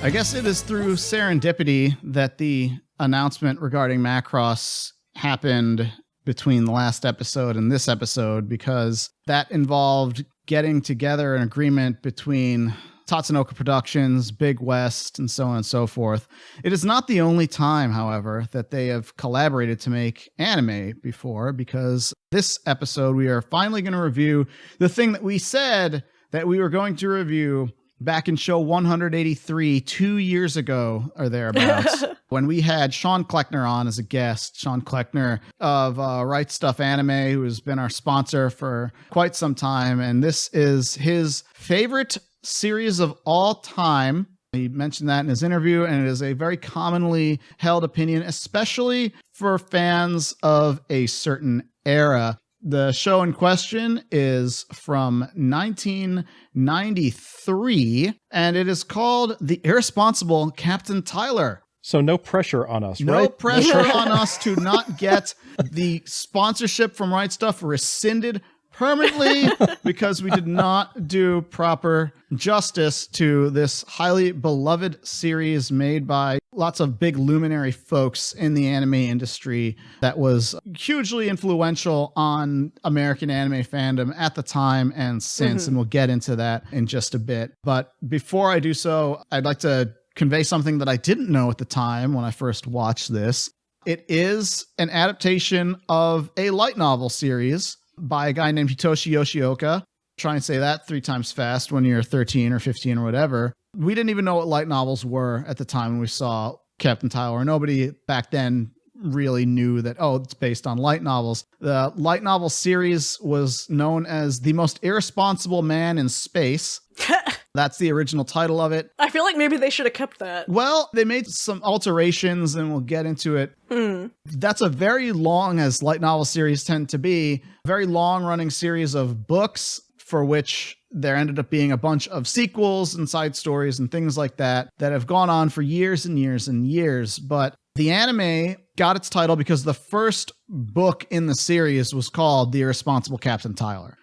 I guess it is through serendipity that the announcement regarding Macross happened between the last episode and this episode, because that involved getting together an agreement between Tatsunoko Productions, Big West, and so on and so forth. It is not the only time, however, that they have collaborated to make anime before, because this episode we are finally going to review the thing that we said that we were going to review back in show 183, 2 years ago or thereabouts, when we had Sean Kleckner on as a guest. Sean Kleckner of Right Stuf Anime, who has been our sponsor for quite some time. And this is his favorite series of all time. He mentioned that in his interview, and it is a very commonly held opinion, especially for fans of a certain era. The show in question is from 1993, and it is called The Irresponsible Captain Tylor. So no pressure on us, right? No pressure on us to not get the sponsorship from Right Stuf rescinded permanently, because we did not do proper justice to this highly beloved series made by lots of big luminary folks in the anime industry that was hugely influential on American anime fandom at the time and since, and we'll get into that in just a bit. But before I do so, I'd like to convey something that I didn't know at the time when I first watched this. It is an adaptation of a light novel series by a guy named Hitoshi Yoshioka. Try and say that 3 times fast when you're 13 or 15 or whatever. We didn't even know what light novels were at the time when we saw Captain Tylor. Nobody back then really knew that, oh, it's based on light novels. The light novel series was known as The Most Irresponsible Man in Space. That's the original title of it. I feel like maybe they should have kept that. Well, they made some alterations, and we'll get into it. That's a very long, as light novel series tend to be, very long-running series of books for which there ended up being a bunch of sequels and side stories and things like that that have gone on for years and years and years. But the anime got its title because the first book in the series was called The Irresponsible Captain Tylor.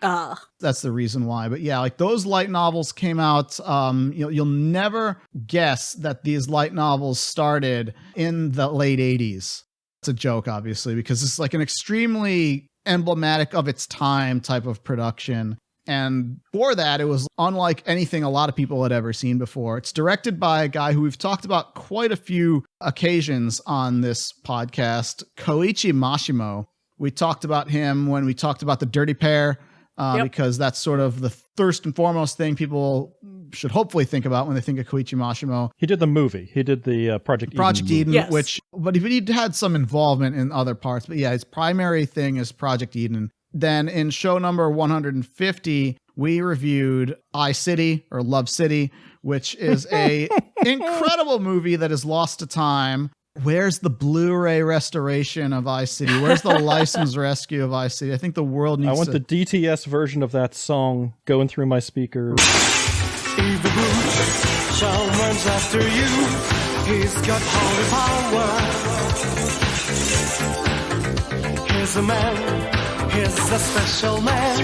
That's the reason why. But yeah, like those light novels came out. You'll never guess that these light novels started in the late 80s. It's a joke, obviously, because it's like an extremely emblematic of its time type of production. And for that, it was unlike anything a lot of people had ever seen before. It's directed by a guy who we've talked about quite a few occasions on this podcast, Koichi Mashimo. We talked about him when we talked about The Dirty Pair, because that's sort of the first and foremost thing people should hopefully think about when they think of Koichi Mashimo. He did the movie. He did the Project Eden, yes. But he had some involvement in other parts. But yeah, his primary thing is Project Eden. Then in show number 150, we reviewed iCity or Love City, which is a incredible movie that is lost to time. Where's the Blu-ray restoration of iCity? Where's the license rescue of iCity? I think the world needs I want the DTS version of that song going through my speakers. If the brute shall runs after you, he's got holy power. He's a man. He's a special man,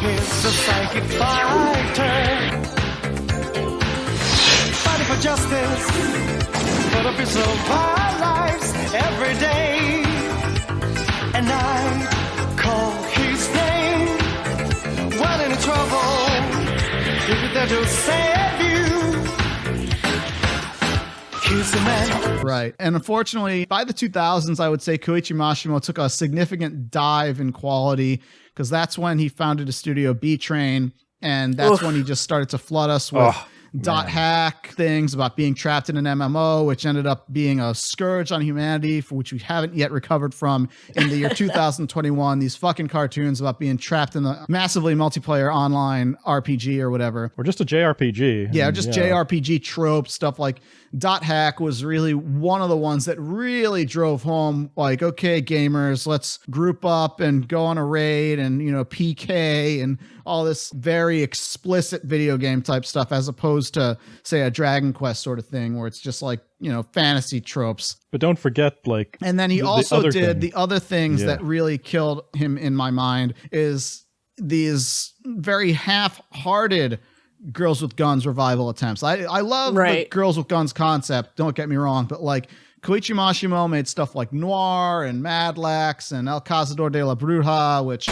he's a psychic fighter. Fighting for justice, for the peace of our lives every day. And I call his name when in trouble, he'll be there to save you. He's a man. Right. And unfortunately, by the 2000s, I would say Koichi Mashimo took a significant dive in quality, because that's when he founded a studio, B-Train, and that's when he just started to flood us with hack things about being trapped in an MMO, which ended up being a scourge on humanity, for which we haven't yet recovered from in the year 2021. These fucking cartoons about being trapped in the massively multiplayer online RPG or whatever. Or just a JRPG. Yeah, just JRPG tropes, stuff like .hack was really one of the ones that really drove home, like, okay, gamers, let's group up and go on a raid and, PK and all this very explicit video game type stuff, as opposed to, say, a Dragon Quest sort of thing where it's just like, fantasy tropes. But don't forget, and then he also did the other things that really killed him in my mind is these very half-hearted Girls with Guns revival attempts. I love the Girls with Guns concept, don't get me wrong, but like Koichi Mashimo made stuff like Noir and Mad Lax and El Cazador de la Bruja, which...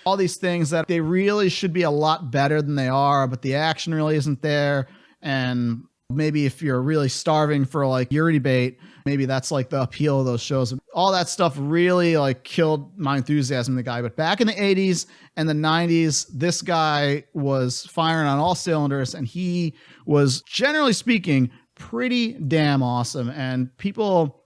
all these things that they really should be a lot better than they are, but the action really isn't there. And maybe if you're really starving for like Yuri bait, maybe that's like the appeal of those shows. All that stuff really like killed my enthusiasm in the guy. But back in the 80s and the 90s, this guy was firing on all cylinders, and he was, generally speaking, pretty damn awesome. And people,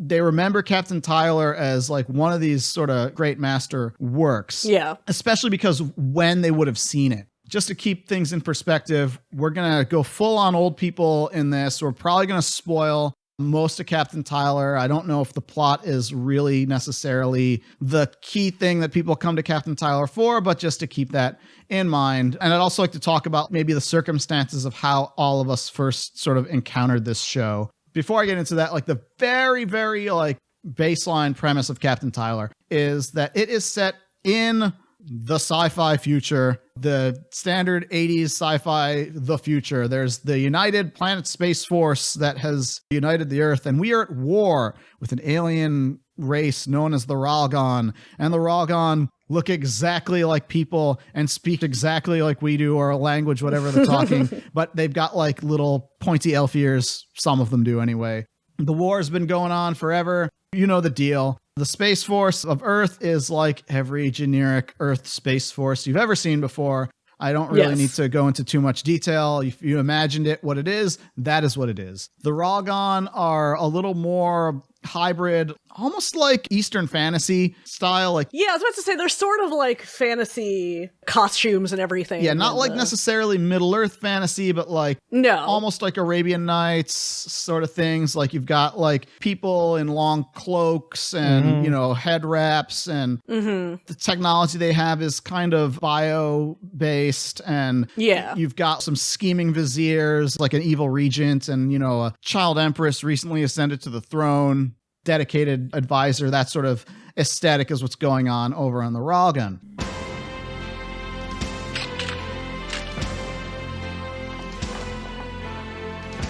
they remember Captain Tylor as like one of these sort of great master works. Yeah. Especially because when they would have seen it. Just to keep things in perspective, we're going to go full on old people in this. We're probably going to spoil most of Captain Tylor. I don't know if the plot is really necessarily the key thing that people come to Captain Tylor for, but just to keep that in mind. And I'd also like to talk about maybe the circumstances of how all of us first sort of encountered this show. Before I get into that, like the very, very like baseline premise of Captain Tylor is that it is set in the sci-fi future, the standard 80s sci-fi, the future. There's the United Planet Space Force that has united the Earth, and we are at war with an alien race known as the Ralgon. And the Ralgon look exactly like people and speak exactly like we do, or a language, whatever they're talking, but they've got like little pointy elf ears. Some of them do anyway. The war has been going on forever. You know the deal. The Space Force of Earth is like every generic Earth Space Force you've ever seen before. I don't really need to go into too much detail. If you imagined it, what it is, that is what it is. The Ralgon are a little more hybrid, almost like Eastern fantasy style. Like, yeah, I was about to say they're sort of like fantasy costumes and everything. Yeah, not like necessarily Middle Earth fantasy, but like almost like Arabian Nights sort of things. Like you've got like people in long cloaks and, you know, head wraps, and the technology they have is kind of bio-based, and you've got some scheming viziers like an evil regent and, you know, a child empress recently ascended to the throne, dedicated advisor. That sort of aesthetic is what's going on over on the Ralgon.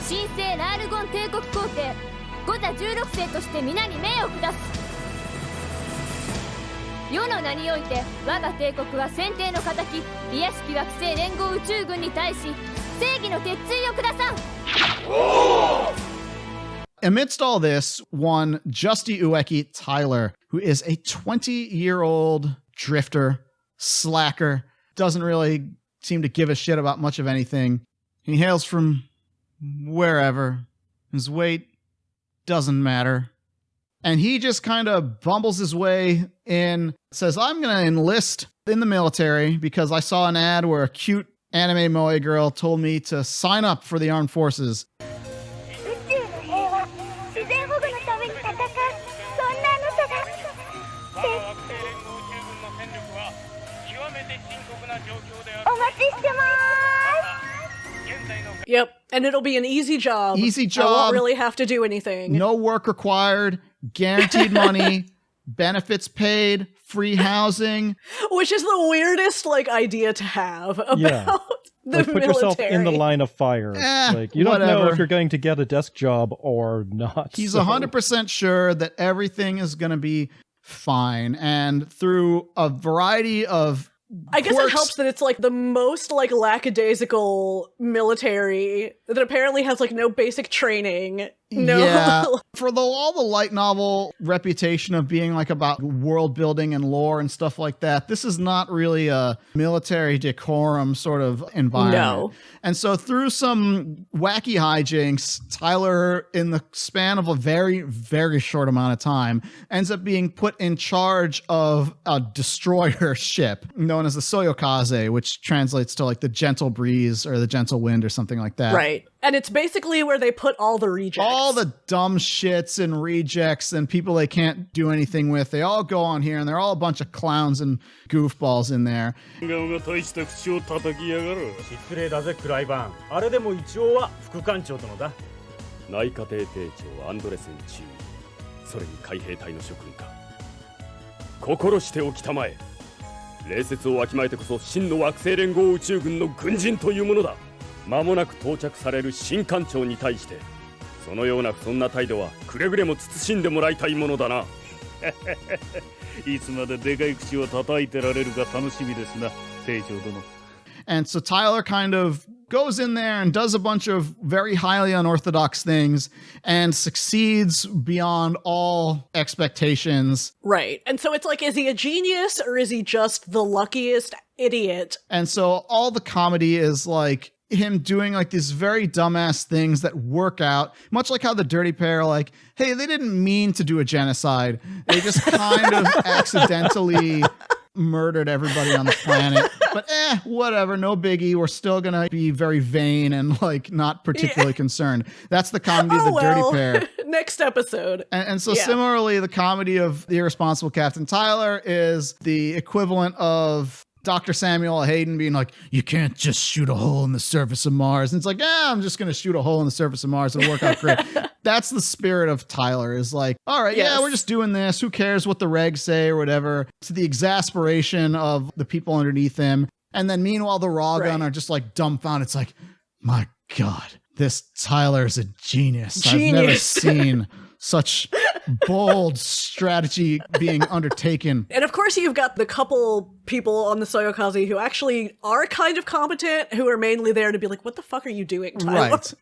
神聖ラールゴン帝国皇帝ゴザ16世として皆に命を下す。世の名において我が帝国は先帝の仇リア式惑星連合宇宙軍に対し正義の鉄槌を下さん。Amidst all this, one Justy Ueki Tylor, who is a 20-year-old drifter, slacker, doesn't really seem to give a shit about much of anything. He hails from wherever. His weight doesn't matter. And he just kind of bumbles his way in, says, I'm going to enlist in the military because I saw an ad where a cute anime moe girl told me to sign up for the armed forces. Yep, and it'll be an easy job. Easy job. I won't really have to do anything. No work required, guaranteed money, benefits paid, free housing. Which is the weirdest, like, idea to have about the like, put military. yourself in the line of fire. Like, you don't know if you're going to get a desk job or not. He's 100% sure that everything is going to be fine. And through a variety of I guess it helps that it's like the most like lackadaisical military that apparently has like no basic training. No. Yeah. For all the light novel reputation of being like about world building and lore and stuff like that, this is not really a military decorum sort of environment. No. And so through some wacky hijinks, Tylor, in the span of a very, very short amount of time, ends up being put in charge of a destroyer ship known as the Soyokaze, which translates to like the gentle breeze or the gentle wind or something like that. Right. And it's basically where they put all the rejects. All the dumb shits and rejects and people they can't do anything with. They all go on here, and they're all a bunch of clowns and goofballs in there. 心しておきたまえ。礼節をわきまえてこそ真の惑星連合宇宙軍の軍人というものだ。間もなく到着される新艦長に対して、そのような不遜な態度はくれぐれも慎んでもらいたいものだな。いつまででかい口を叩いてられるか楽しみですな、艇長殿。And so Tylor kind of goes in there and does a bunch of very highly unorthodox things and succeeds beyond all expectations. Right. And so it's like, is he a genius or is he just the luckiest idiot? And so all the comedy is like him doing like these very dumbass things that work out, much like how the Dirty Pair are like, hey, they didn't mean to do a genocide. They just kind of accidentally murdered everybody on the planet. But whatever, no biggie. We're still gonna be very vain and like not particularly concerned. That's the comedy of the Dirty Pair. Next episode. And so similarly, the comedy of the Irresponsible Captain Tylor is the equivalent of Dr. Samuel Hayden being like, you can't just shoot a hole in the surface of Mars. And it's like, I'm just going to shoot a hole in the surface of Mars. It'll work out great. That's the spirit of Tylor, is like, all right, yeah, we're just doing this. Who cares what the regs say or whatever? To the exasperation of the people underneath him. And then meanwhile, the Rawgun are just like dumbfounded. It's like, my God, this Tylor's a genius. I've never seen such bold strategy being undertaken. And of course, you've got the couple people on the Soyokaze who actually are kind of competent, who are mainly there to be like, what the fuck are you doing, Tylor? Right.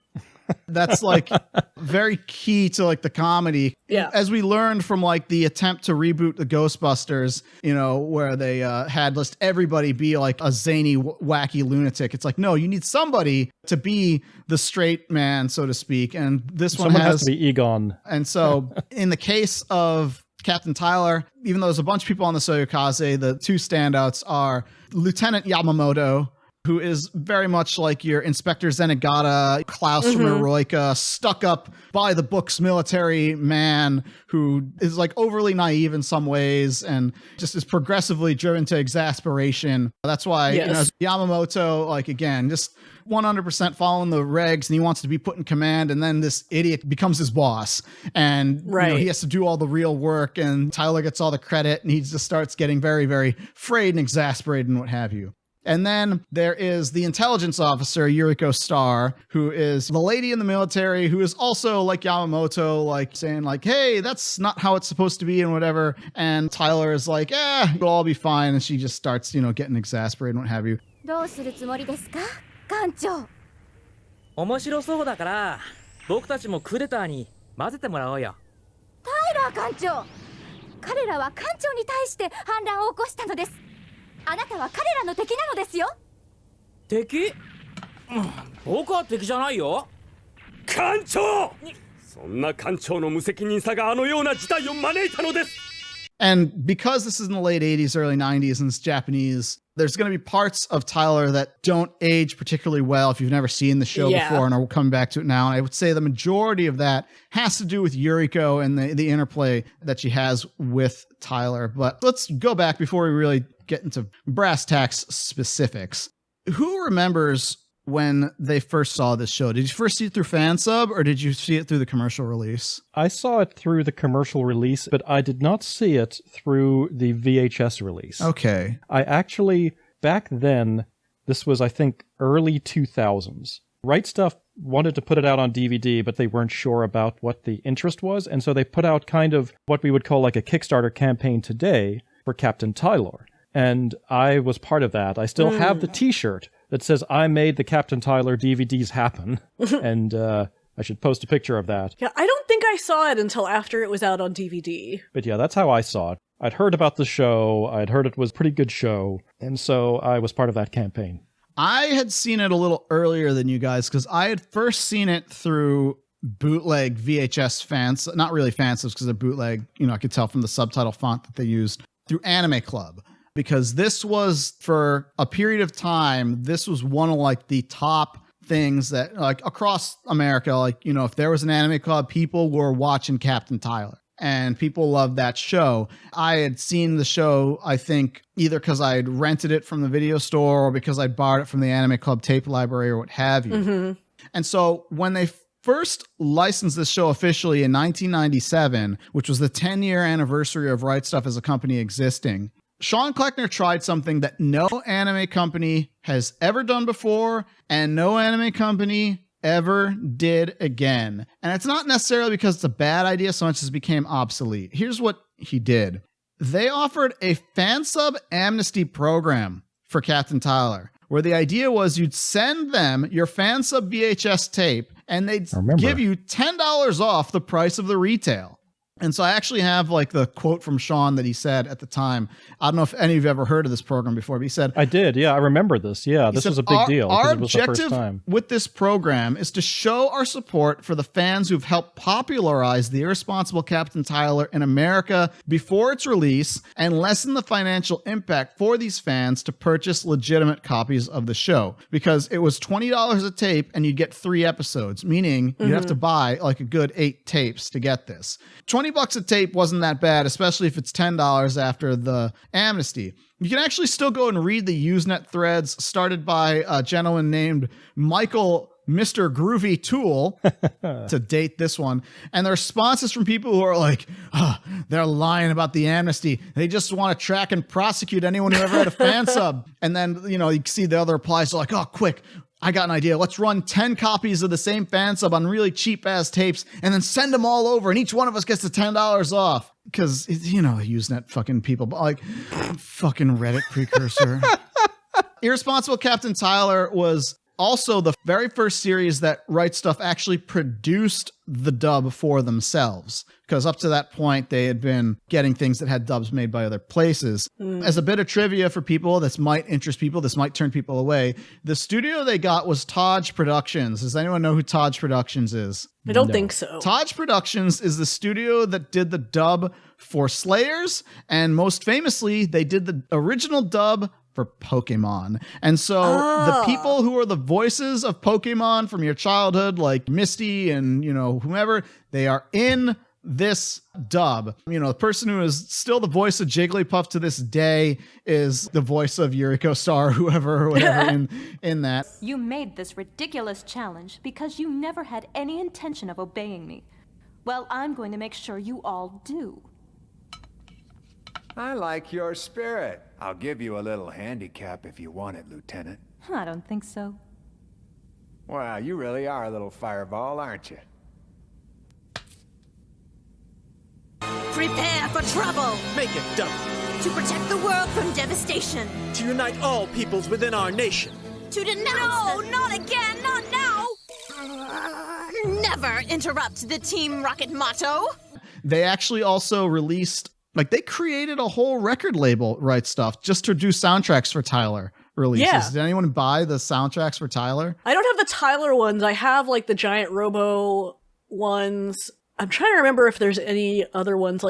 That's like very key to like the comedy. Yeah. As we learned from like the attempt to reboot the Ghostbusters, you know, where they had just everybody be like a zany, wacky lunatic. It's like, no, you need somebody to be the straight man, so to speak. And this Someone one has to be Egon. And so in the case of Captain Tylor, even though there's a bunch of people on the Soyokaze, the two standouts are Lieutenant Yamamoto, who is very much like your Inspector Zenigata, Klaus from Eroica, stuck up by the books military man who is like overly naive in some ways and just is progressively driven to exasperation. That's why you know, Yamamoto, like again, just 100% following the regs, and he wants to be put in command, and then this idiot becomes his boss, and you know, he has to do all the real work, and Tylor gets all the credit, and he just starts getting very, very frayed and exasperated and what have you. And then there is the intelligence officer, Yuriko Star, who is the lady in the military who is also like Yamamoto, like saying like, hey, that's not how it's supposed to be and whatever. And Tylor is like, it'll all be fine. And she just starts, you know, getting exasperated and what have you. どうするつもりですか、艦長。面白そうだから、僕たちもクーデターに混ぜてもらおうよ。タイラー艦長。彼らは艦長に対して反乱を起こしたのです。あなたは彼らの敵なのですよ。敵？僕は敵じゃないよ。艦長！そんな艦長の無責任さがあのような事態を招いたのです。And because this is in the late 80s, early 90s, and it's Japanese, there's going to be parts of Tylor that don't age particularly well if you've never seen the show before and are coming back to it now. And I would say the majority of that has to do with Yuriko and the interplay that she has with Tylor. But let's go back before we really get into brass tacks specifics. Who remembers when they first saw this show? Did you first see it through fan sub or did you see it through the commercial release? I saw it through the commercial release, but I did not see it through the VHS release. Okay. I actually, back then, this was, I think, early 2000s. Right Stuf wanted to put it out on DVD, but they weren't sure about what the interest was, and so they put out kind of what we would call like a Kickstarter campaign today for Captain Tylor. And I was part of that. I still have the t-shirt that says, I made the Captain Tylor DVDs happen. And I should post a picture of that. Yeah, I don't think I saw it until after it was out on DVD. But yeah, that's how I saw it. I'd heard about the show. I'd heard it was a pretty good show. And so I was part of that campaign. I had seen it a little earlier than you guys because I had first seen it through bootleg VHS fans. Not really fans because they're bootleg. You know, I could tell from the subtitle font that they used through Anime Club. Because this was, for a period of time, this was one of like the top things that like across America, like, you know, if there was an anime club, people were watching Captain Tylor and people loved that show. I had seen the show, I think, either because I had rented it from the video store or because I borrowed it from the Anime Club tape library or what have you. And so when they first licensed this show officially in 1997, which was the 10-year anniversary of Right Stuf as a company existing. Sean Kleckner tried something that no anime company has ever done before, and no anime company ever did again. And it's not necessarily because it's a bad idea so much as it became obsolete. Here's what he did. They offered a fan sub amnesty program for Captain Tylor, where the idea was you'd send them your fan sub VHS tape and they'd give you $10 off the price of the retail. And so I actually have like the quote from Sean that he said at the time. I don't know if any of you have ever heard of this program before, but he said, I did. Yeah, I remember this. Yeah, this was a big deal. Our it was the first objective time. with this program is to show our support for the fans who've helped popularize the Irresponsible Captain Tylor in America before its release and lessen the financial impact for these fans to purchase legitimate copies of the show. Because it was $20 a tape and you'd get 3 episodes, meaning you'd have to buy like a good 8 tapes to get this. $20 a tape wasn't that bad, especially if it's $10 after the amnesty. You can actually still go and read the Usenet threads started by a gentleman named Michael Mr. Groovy Tool to date this one. And the responses from people who are like, they're lying about the amnesty. They just want to track and prosecute anyone who ever had a fan sub. And then, you see the other replies are like, oh, quick. I got an idea. Let's run 10 copies of the same fan sub on really cheap ass tapes and then send them all over and each one of us gets the $10 off. Because, Usenet fucking people, but like fucking Reddit precursor. Irresponsible Captain Tylor was also the very first series that Right Stuf actually produced the dub for themselves. Because up to that point, they had been getting things that had dubs made by other places. As a bit of trivia for people, this might interest people, this might turn people away. The studio they got was Taj Productions. Does anyone know who Taj Productions is? I don't think so. Taj Productions is the studio that did the dub for Slayers, and most famously, they did the original dub for Pokemon. And so the people who are the voices of Pokemon from your childhood, like Misty and, whomever, they are in this dub. The person who is still the voice of Jigglypuff to this day is the voice of Yuriko Star, whoever or whatever in that. You made this ridiculous challenge because you never had any intention of obeying me. Well, I'm going to make sure you all do. I like your spirit. I'll give you a little handicap if you want it, Lieutenant. I don't think so. Wow, you really are a little fireball, aren't you? Prepare for trouble! Make it double! To protect the world from devastation! To unite all peoples within our nation! To denounce not again! Not now! Never interrupt the Team Rocket motto! They actually also released, they created a whole record label, Right Stuf, just to do soundtracks for Tylor releases. Yeah. Did anyone buy the soundtracks for Tylor? I don't have the Tylor ones. I have the Giant Robo ones. I'm trying to remember if there's any other ones.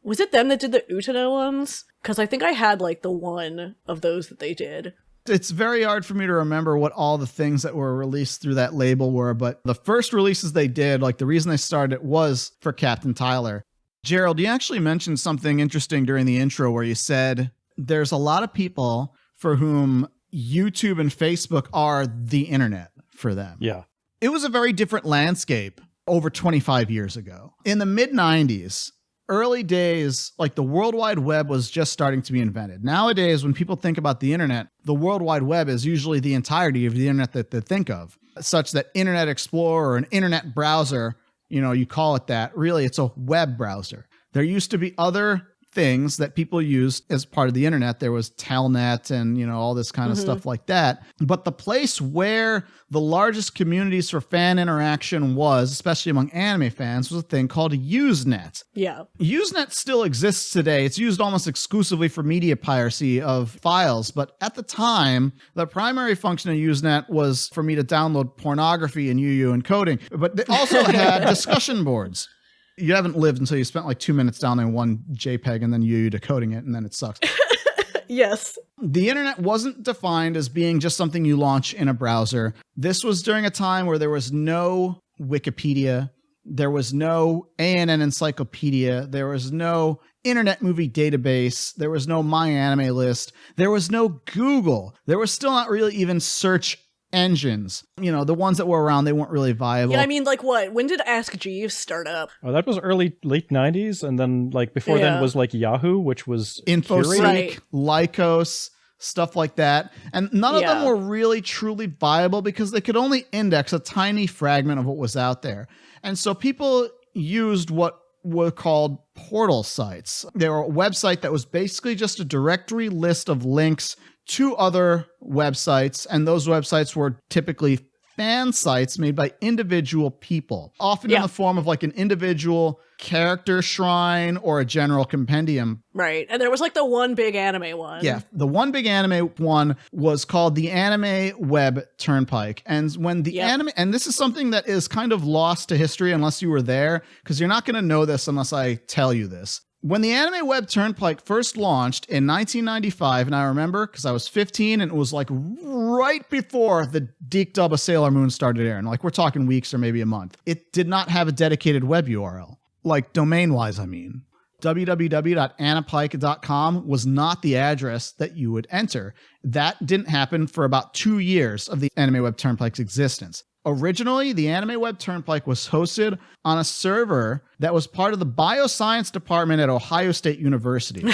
Was it them that did the Utano ones? Because I think I had the one of those that they did. It's very hard for me to remember what all the things that were released through that label were, but the first releases they did, the reason they started it was for Captain Tylor. Gerald, you actually mentioned something interesting during the intro where you said there's a lot of people for whom YouTube and Facebook are the internet for them. Yeah. It was a very different landscape over 25 years ago. In the mid-90s, early days, the World Wide Web was just starting to be invented. Nowadays, when people think about the internet, the World Wide Web is usually the entirety of the internet that they think of, such that Internet Explorer or an internet browser, you call it that. Really, it's a web browser. There used to be other things that people used as part of the internet. There was Telnet and, all this kind of stuff like that. But the place where the largest communities for fan interaction was, especially among anime fans, was a thing called Usenet. Yeah. Usenet still exists today. It's used almost exclusively for media piracy of files. But at the time, the primary function of Usenet was for me to download pornography and UU encoding. But they also had discussion boards. You haven't lived until you spent 2 minutes downloading one JPEG and then you decoding it, and then it sucks. Yes. The internet wasn't defined as being just something you launch in a browser. This was during a time where there was no Wikipedia, there was no ANN Encyclopedia, there was no Internet Movie Database, there was no My Anime List, there was no Google. There was still not really even search engines. You know, the ones that were around, they weren't really viable. Yeah, I mean, like what? When did Ask Jeeves start up? Oh, that was late 90s. And then like before then was like Yahoo, which was InfoSeek, Right. Lycos, stuff like that. And none of them were really truly viable because they could only index a tiny fragment of what was out there. And so people used what were called portal sites. They were a website that was basically just a directory list of links to other websites, and those websites were typically fan sites made by individual people, often in the form of like an individual character shrine or a general compendium. Right. And there was like the One Big Anime one. Yeah. The One Big Anime one was called the Anime Web Turnpike. And when the anime, and this is something that is kind of lost to history unless you were there, because you're not going to know this unless I tell you this. When the Anime Web Turnpike first launched in 1995, and I remember because I was 15 and it was like right before the Deke Dub of Sailor Moon started airing, like we're talking weeks or maybe a month, it did not have a dedicated web URL, like domain-wise, I mean. www.anapike.com was not the address that you would enter. That didn't happen for about 2 years of the Anime Web Turnpike's existence. Originally, the Anime Web Turnpike was hosted on a server that was part of the bioscience department at Ohio State University.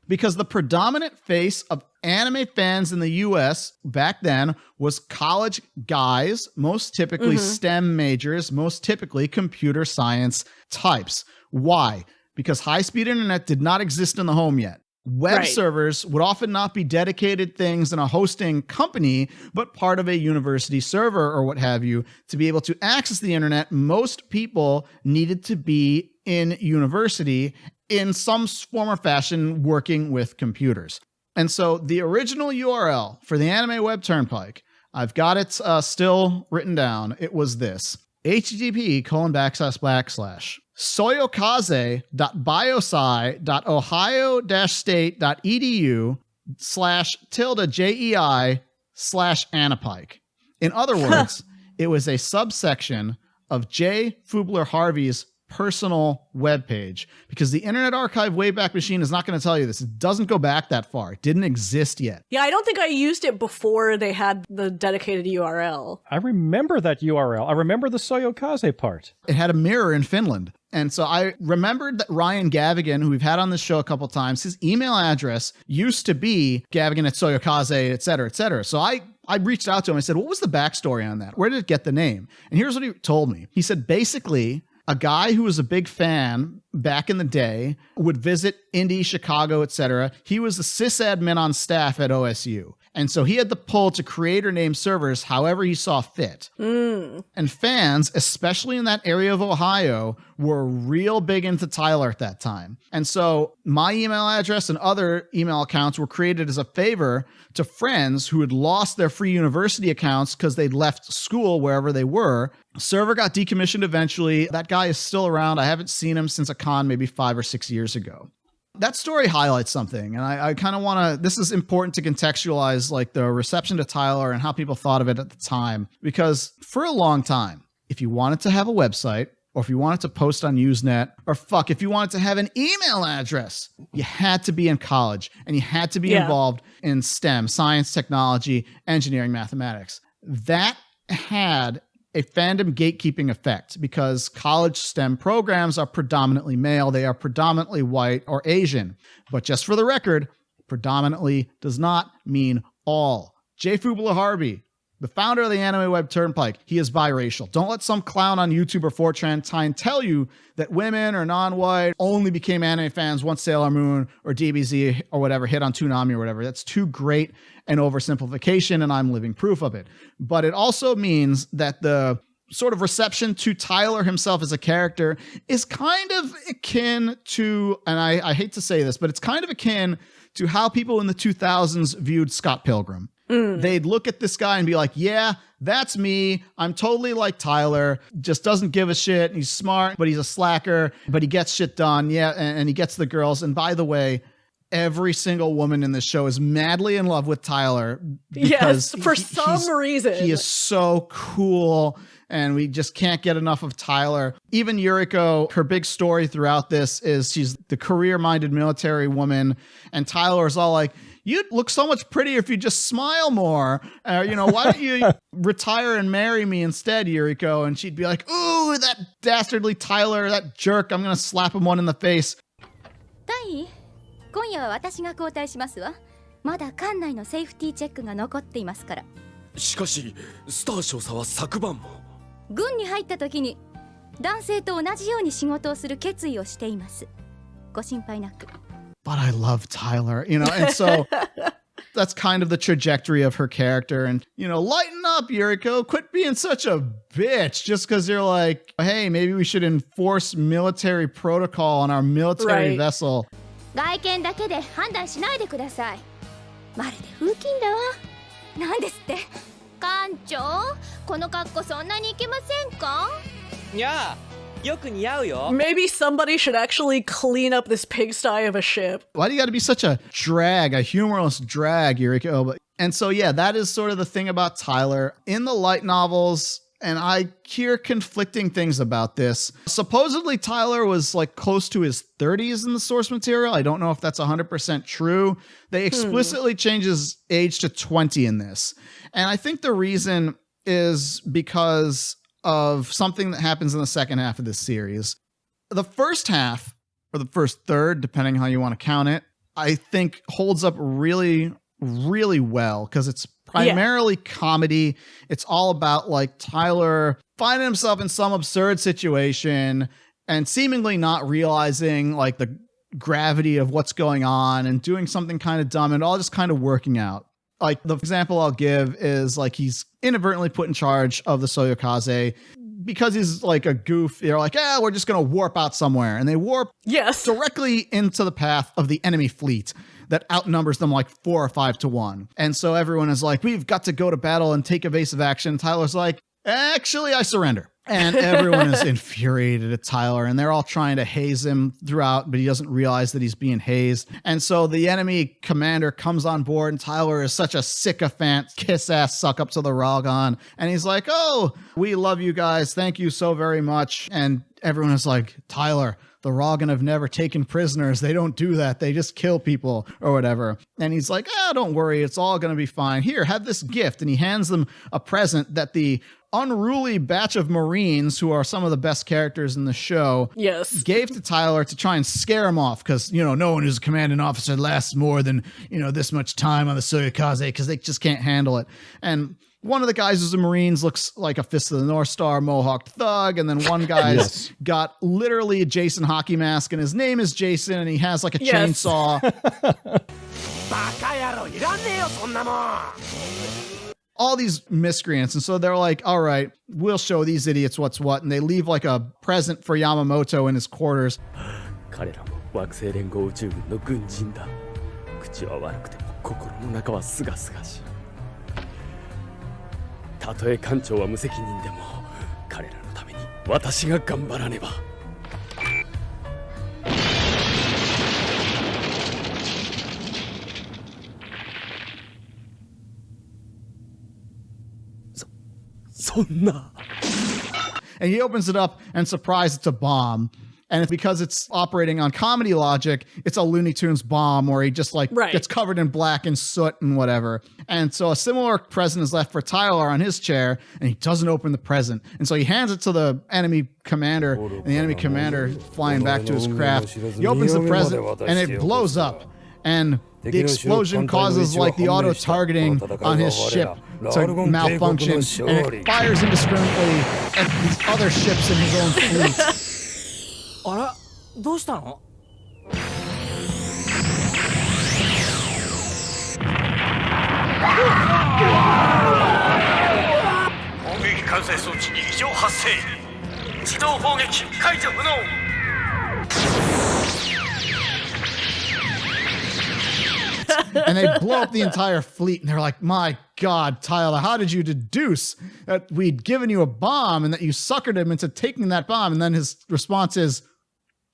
Because the predominant face of anime fans in the US back then was college guys, most typically STEM majors, most typically computer science types. Why? Because high-speed internet did not exist in the home yet. Web servers would often not be dedicated things in a hosting company, but part of a university server or what have you. To be able to access the internet, most people needed to be in university in some form or fashion working with computers. And so the original URL for the Anime Web Turnpike, I've got it still written down. It was this: http://soyokaze.biosi.ohio-state.edu/jei/anapike. In other words, it was a subsection of J. Fubler Harvey's personal webpage, because the Internet Archive Wayback Machine is not going to tell you this. It doesn't go back that far. It didn't exist yet. Yeah, I don't think I used it before they had the dedicated URL. I remember that URL. I remember the Soyokaze part. It had a mirror in Finland. And so I remembered that Ryan Gavigan, who we've had on this show a couple times, his email address used to be Gavigan@Soyokaze, et cetera, et cetera. So I reached out to him. I said, what was the backstory on that? Where did it get the name? And here's what he told me. He said, basically, a guy who was a big fan back in the day would visit Indy, Chicago, etc. He was the sysadmin on staff at OSU. And so he had the pull to create or name servers however he saw fit. And fans, especially in that area of Ohio, were real big into Tylor at that time. And so my email address and other email accounts were created as a favor to friends who had lost their free university accounts because they'd left school wherever they were. Server got decommissioned eventually. That guy is still around. I haven't seen him since a con maybe 5 or 6 years ago. That story highlights something, and I kind of want to, this is important to contextualize like the reception to Tylor and how people thought of it at the time, because for a long time, if you wanted to have a website, or if you wanted to post on Usenet, or if you wanted to have an email address, you had to be in college, and you had to be involved in STEM, science, technology, engineering, mathematics. That had a fandom gatekeeping effect because college STEM programs are predominantly male. They are predominantly white or Asian. But just for the record, predominantly does not mean all. J. Fubler Harvey, the founder of the Anime Web Turnpike, he is biracial. Don't let some clown on YouTube or 4chan tell you that women or non-white only became anime fans once Sailor Moon or DBZ or whatever hit on Toonami or whatever. That's too great an oversimplification, and I'm living proof of it. But it also means that the sort of reception to Tylor himself as a character is kind of akin to, and I hate to say this, but it's kind of akin to how people in the 2000s viewed Scott Pilgrim. They'd look at this guy and be like, yeah, that's me. I'm totally like Tylor, just doesn't give a shit. He's smart, but he's a slacker, but he gets shit done. Yeah, and he gets the girls. And by the way, every single woman in this show is madly in love with Tylor. Yes, for some reason. He is so cool, and we just can't get enough of Tylor. Even Yuriko, her big story throughout this is she's the career-minded military woman, and Tylor is all like, you'd look so much prettier if you just smile more. Why don't you retire and marry me instead, Yuriko? And she'd be like, ooh, that dastardly Tylor, that jerk. I'm going to slap him one in the face. タイ、今夜は私が交代しますわ。まだ館内のセーフティーチェックが残っていますから。しかし、スター少佐は昨晩も。軍に入った時に男性と同じように仕事をする決意をしています。ご心配なく。But I love Tylor, and so that's kind of the trajectory of her character. And, lighten up, Yuriko. Quit being such a bitch just because you're like, hey, maybe we should enforce military protocol on our military vessel. 外見だけで判断しないでください。まるで風紀だわ。なんですって？艦長、この格好そんなにいけませんか？いや、よく似合うよ。 Maybe somebody should actually clean up this pigsty of a ship. Why do you got to be such a humorless drag, Yuriko? And so, yeah, that is sort of the thing about Tylor. In the light novels, and I hear conflicting things about this. Supposedly, Tylor was like close to his 30s in the source material. I don't know if that's 100% true. They explicitly change his age to 20 in this. And I think the reason is because of something that happens in the second half of this series. The first half, or the first third, depending how you want to count it, I think holds up really, really well because it's primarily comedy. It's all about like Tylor finding himself in some absurd situation and seemingly not realizing like the gravity of what's going on and doing something kind of dumb and all just kind of working out. Like the example I'll give is like he's inadvertently put in charge of the Soyokaze because he's like a goof. They're like, we're just going to warp out somewhere. And they warp directly into the path of the enemy fleet that outnumbers them like 4 or 5 to 1. And so everyone is like, we've got to go to battle and take evasive action. Tylor's like, actually, I surrender. And everyone is infuriated at Tylor, and they're all trying to haze him throughout, but he doesn't realize that he's being hazed. And so the enemy commander comes on board, and Tylor is such a sycophant, kiss-ass suck-up to the Ragon. And he's like, oh, we love you guys. Thank you so very much. And everyone is like, Tylor, the Ragan have never taken prisoners. They don't do that. They just kill people or whatever. And he's like, don't worry. It's all going to be fine. Here, have this gift. And he hands them a present that the unruly batch of Marines, who are some of the best characters in the show, gave to Tylor to try and scare him off because, no one who's a commanding officer lasts more than, this much time on the Soyokaze because they just can't handle it. And one of the guys who's a Marines looks like a Fist of the North Star mohawked thug. And then one guy's got literally a Jason hockey mask and his name is Jason and he has like a chainsaw. All these miscreants. And so they're like, all right, we'll show these idiots what's what. And they leave like a present for Yamamoto in his quarters. 彼らも惑星連合宇宙軍の軍人だ。口は悪くても心の中はすがすがしい。たとえ艦長は無責任でも彼らのために私が頑張らねば。そんな。And he opens it up and surprised it's a bomb. And it's because it's operating on comedy logic, it's a Looney Tunes bomb where he just gets covered in black and soot and whatever. And so a similar present is left for Tylor on his chair, and he doesn't open the present. And so he hands it to the enemy commander, and the enemy commander flying back to his craft. He opens the present, and it blows up. And the explosion causes like the auto-targeting on his ship to malfunction, and it fires indiscriminately at these other ships in his own fleet. あら、どうしたの？砲撃管制装置に異常発生。自動砲撃解除不能。And they blow up the entire fleet, and they're like, my God, Tylor, how did you deduce that we'd given you a bomb and that you suckered him into taking that bomb? And then his response is,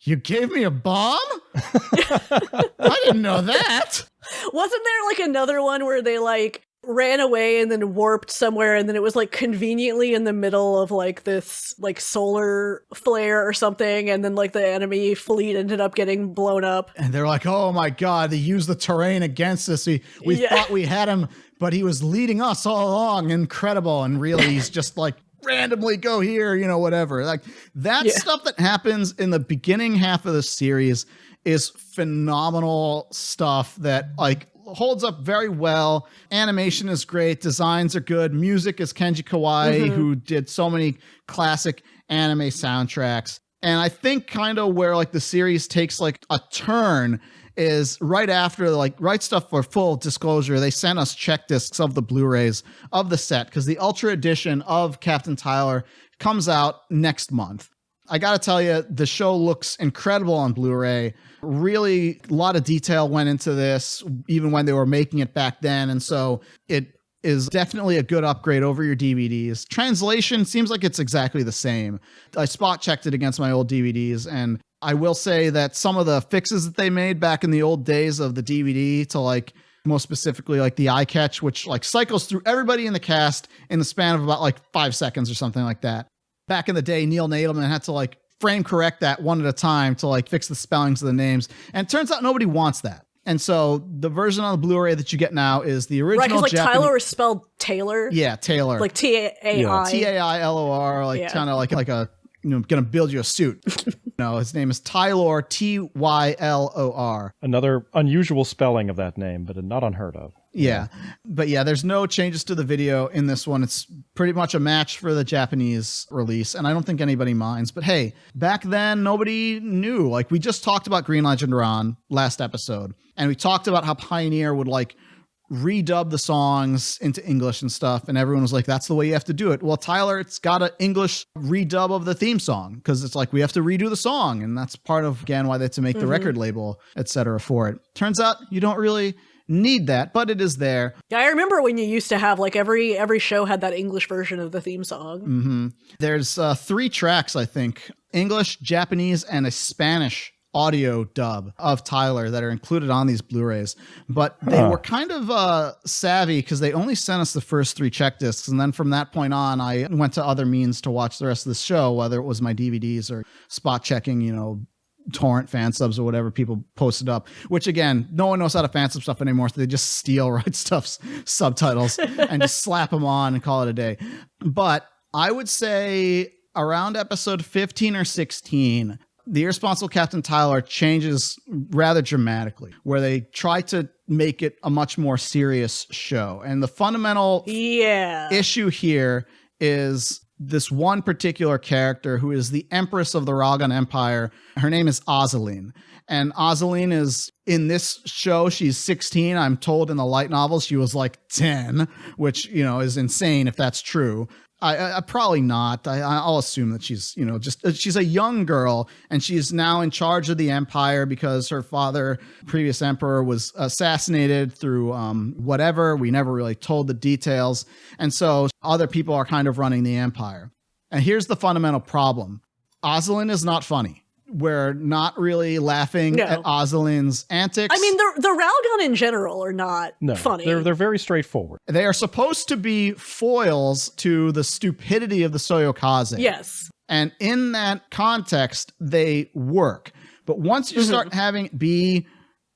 you gave me a bomb? I didn't know that. Wasn't there like another one where they like ran away and then warped somewhere, and then it was like conveniently in the middle of like this like solar flare or something, and then like the enemy fleet ended up getting blown up. And they're like, oh my God, they used the terrain against us. We thought we had him, but he was leading us all along. Incredible. And really, he's just like, randomly go here, you know, whatever. Like that stuff that happens in the beginning half of the series is phenomenal stuff that like holds up very well. Animation is great. Designs are good. Music is Kenji Kawai, who did so many classic anime soundtracks. And I think kind of where like the series takes like a turn is right after, like, Right Stuf, for full disclosure, they sent us check discs of the Blu-rays of the set because the Ultra Edition of Captain Tylor comes out next month. I gotta tell you, the show looks incredible on Blu-ray. Really, a lot of detail went into this, even when they were making it back then. And so it is definitely a good upgrade over your DVDs. Translation seems like it's exactly the same. I spot checked it against my old DVDs, and I will say that some of the fixes that they made back in the old days of the DVD to like, most specifically like the eye catch, which like cycles through everybody in the cast in the span of about like 5 seconds or something like that. Back in the day, Neil Nadelman had to like frame correct that one at a time to like fix the spellings of the names. And it turns out nobody wants that. And so the version on the Blu-ray that you get now is the original. Right, because like Japanese. Tylor is spelled Taylor. Yeah, Taylor. Like T-A-I. T-A-I-L-O-R, like kind of like a, you know, gonna build you a suit. No, his name is Tylor, T-Y-L-O-R. Another unusual spelling of that name, but not unheard of. Yeah. But yeah, there's no changes to the video in this one. It's pretty much a match for the Japanese release, and I don't think anybody minds. But hey, back then, nobody knew. Like, we just talked about Green Legend Ron last episode, and we talked about how Pioneer would, like, redub the songs into English and stuff, and everyone was like, that's the way you have to do it. Well, Tylor, it's got an English redub of the theme song, because it's like, we have to redo the song, and that's part of, again, why they had to make the record label, etc. for it. Turns out you don't really need that, but it is there. Yeah, I remember when you used to have like every show had that English version of the theme song. There's 3 tracks, I think, English, Japanese, and a Spanish audio dub of Tylor that are included on these Blu-rays. But they were kind of savvy because they only sent us the first 3 check discs. And then from that point on, I went to other means to watch the rest of the show, whether it was my DVDs or spot checking, you know, torrent fan subs or whatever people posted up, which again, no one knows how to fan sub stuff anymore. So they just steal Right Stuf's subtitles and just slap them on and call it a day. But I would say around episode 15 or 16, the Irresponsible Captain Tylor changes rather dramatically, where they try to make it a much more serious show. And the fundamental issue here is this one particular character who is the Empress of the Ragan Empire. Her name is Ozaline. And Ozaline is, in this show, she's 16. I'm told in the light novel she was like 10, which, you know, is insane if that's true. I probably not. I'll assume that she's, you know, just she's a young girl, and she's now in charge of the empire because her father, previous emperor, was assassinated through whatever. We never really told the details. And so other people are kind of running the empire. And here's the fundamental problem. Ozaline is not funny. We're not really laughing at Ozaline's antics. I mean, the Railgun in general are not funny. They're very straightforward. They are supposed to be foils to the stupidity of the Soyokaze. Yes. And in that context, they work. But once you start having it be,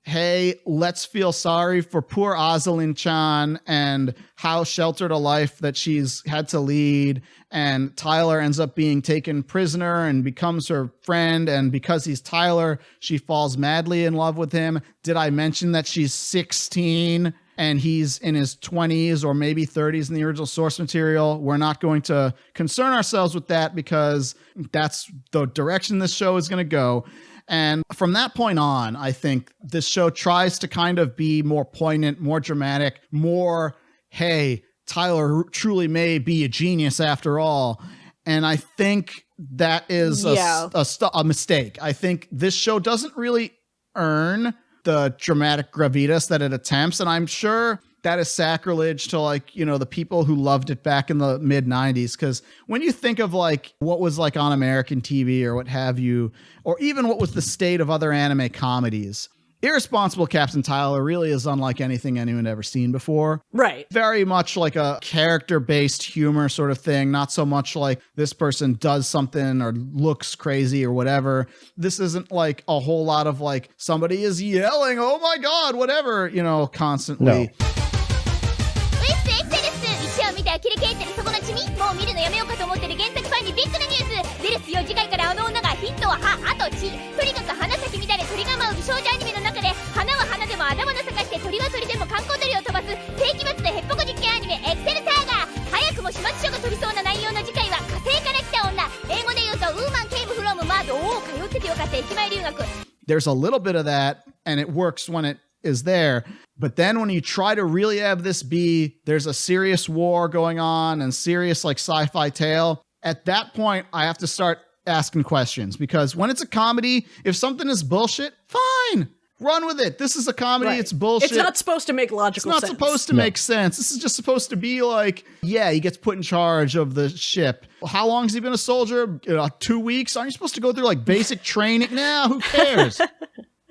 hey, let's feel sorry for poor Ozaline-chan and how sheltered a life that she's had to lead, and Tylor ends up being taken prisoner and becomes her friend, and because he's Tylor, she falls madly in love with him. Did I mention that she's 16 and he's in his 20s or maybe 30s in the original source material? We're not going to concern ourselves with that because that's the direction this show is going to go. And from that point on, I think this show tries to kind of be more poignant, more dramatic, more, hey, Tylor truly may be a genius after all. And I think that is a mistake. I think this show doesn't really earn the dramatic gravitas that it attempts. And I'm sure that is sacrilege to, like, you know, the people who loved it back in the mid 90s. Because when you think of like what was like on American TV or what have you, or even what was the state of other anime comedies, Irresponsible Captain Tylor really is unlike anything anyone ever seen before. Right. Very much like a character-based humor sort of thing, not so much like this person does something or looks crazy or whatever. This isn't like a whole lot of like somebody is yelling, oh my god, whatever, you know, constantly.ウエストエクセレス、一応見て呆れ返ってるそこのチミ、もう見るのやめようかと思ってる原作ファンにビッグなニュース。出るっすよ、次回からあの女がヒントは歯、あと血。とにかく花咲き乱れ鳥が舞う美少女アニメの中で、花は花でも頭の咲かして鳥は鳥でも観光鳥を飛ばす世紀末のヘッポコ実験アニメエクセルサーガー。早くも始末書が飛びそうな内容の次回は火星から来た女。英語で言うとウーマンケーブフロムマーズ。おお、通っててよかった駅前留学。There's a little bit of that, and it works when it is there. But then when you try to really have this be, there's a serious war going on and serious like sci-fi tale, at that point, I have to start asking questions, because when it's a comedy, if something is bullshit, fine, run with it. This is a comedy. Right. It's bullshit. It's not supposed to make logical sense. It's not supposed to make sense. This is just supposed to be like, yeah, he gets put in charge of the ship. How long has he been a soldier? 2 weeks? Aren't you supposed to go through like basic training? Nah, who cares?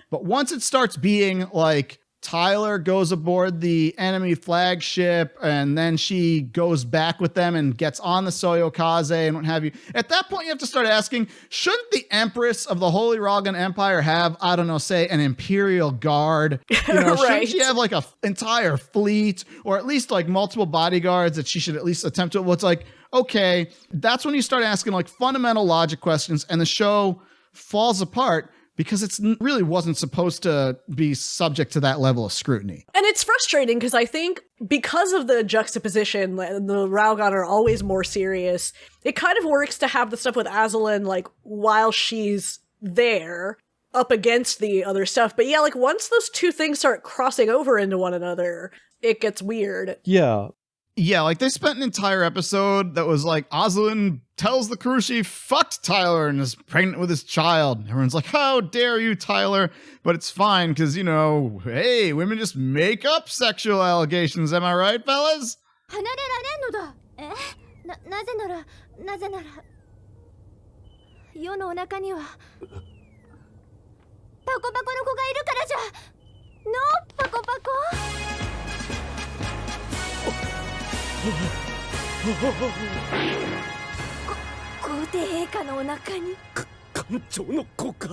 But once it starts being like Tylor goes aboard the enemy flagship and then she goes back with them and gets on the Soyokaze and what have you. At that point, you have to start asking, shouldn't the Empress of the Holy Ragan Empire have, I don't know, say an Imperial Guard? You know, right. Shouldn't she have like an entire fleet or at least like multiple bodyguards that she should at least attempt to? Well, it's like, okay, that's when you start asking like fundamental logic questions and the show falls apart, because it really wasn't supposed to be subject to that level of scrutiny. And it's frustrating because I think because of the juxtaposition, the Raogan are always more serious. It kind of works to have the stuff with Azalin, like, while she's there, up against the other stuff. But yeah, like, once those two things start crossing over into one another, it gets weird. Yeah. Yeah, like they spent an entire episode that was like, Azalin tells the crew she fucked Tylor and is pregnant with his child. Everyone's like, how dare you, Tylor? But it's fine because, you know, hey, women just make up sexual allegations. Am I right, fellas? 離れられんのだ。なぜなら、世の中にはパコパコの子がいるからじゃ。のパコパコ。皇帝陛下のお腹に艦長の子か。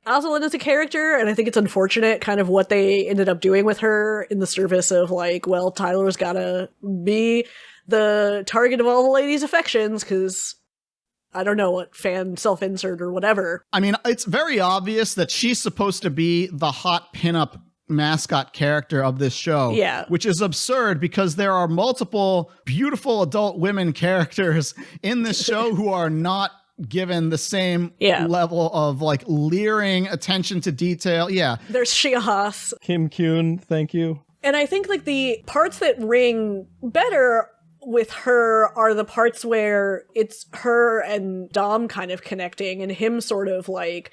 Azalin is a character, and I think it's unfortunate kind of what they ended up doing with her in the service of like, well, Tylor's gotta be the target of all the ladies' affections, because I don't know what fan self-insert or whatever. I mean, it's very obvious that she's supposed to be the hot pinup mascot character of this show. Yeah. Which is absurd because there are multiple beautiful adult women characters in this show who are not given the same level of like leering attention to detail. Yeah. There's Shiahas. Kim Kyun, thank you. And I think like the parts that ring better with her are the parts where it's her and Dom kind of connecting and him sort of like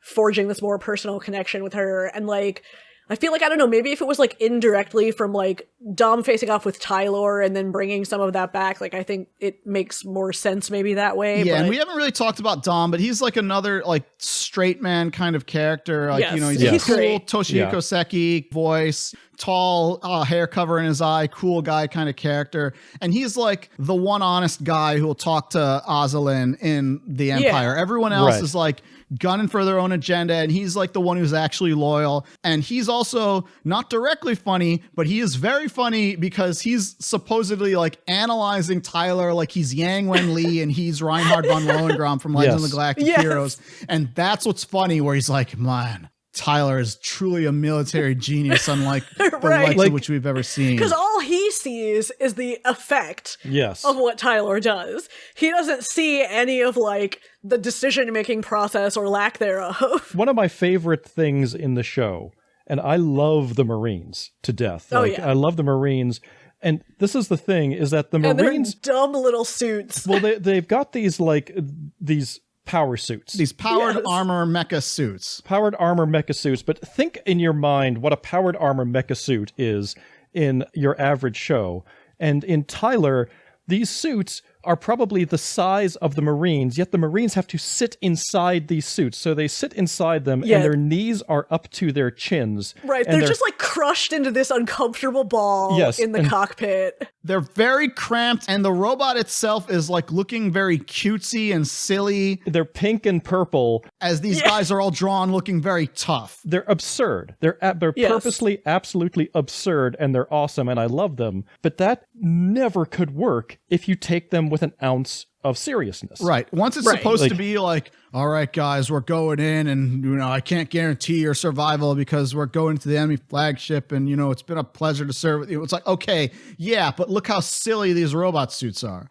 forging this more personal connection with her. And like, I feel like, I don't know, maybe if it was like indirectly from like Dom facing off with Tylor and then bringing some of that back, like I think it makes more sense maybe that way. Yeah, but and we haven't really talked about Dom, but he's like another like straight man kind of character. Like, you know, he's a cool great. Toshiyuko Seki voice, tall hair cover in his eye, cool guy kind of character. And he's like the one honest guy who will talk to Azalin in the Empire. Everyone else is like gunning for their own agenda, and he's like the one who's actually loyal. And he's also not directly funny, but he is very funny because he's supposedly like analyzing Tylor like he's Yang Wen Lee and he's Reinhard von Lohengrin from Legends of the Galactic Heroes. And that's what's funny, where he's like, man, Tylor is truly a military genius, unlike the likes of which we've ever seen. Because all he sees is the effect of what Tylor does. He doesn't see any of like the decision-making process or lack thereof. One of my favorite things in the show, and I love the Marines to death. I love the Marines. And this is the thing, is that the Marines... And their dumb little suits. Well, they've got these like these power suits. These powered armor mecha suits. Powered armor mecha suits. But think in your mind what a powered armor mecha suit is in your average show. And in Tylor, these suits are probably the size of the Marines, yet the Marines have to sit inside these suits. So they sit inside them, and their knees are up to their chins. Right, they're just like crushed into this uncomfortable ball in the cockpit. They're very cramped, and the robot itself is like looking very cutesy and silly. They're pink and purple. As these guys are all drawn looking very tough. They're absurd. They're purposely, absolutely absurd, and they're awesome, and I love them. But that never could work if you take them with an ounce of seriousness. Right. Once it's supposed to be like, all right, guys, we're going in, and, I can't guarantee your survival because we're going to the enemy flagship, and, it's been a pleasure to serve with you. It's like, okay, yeah, but look how silly these robot suits are.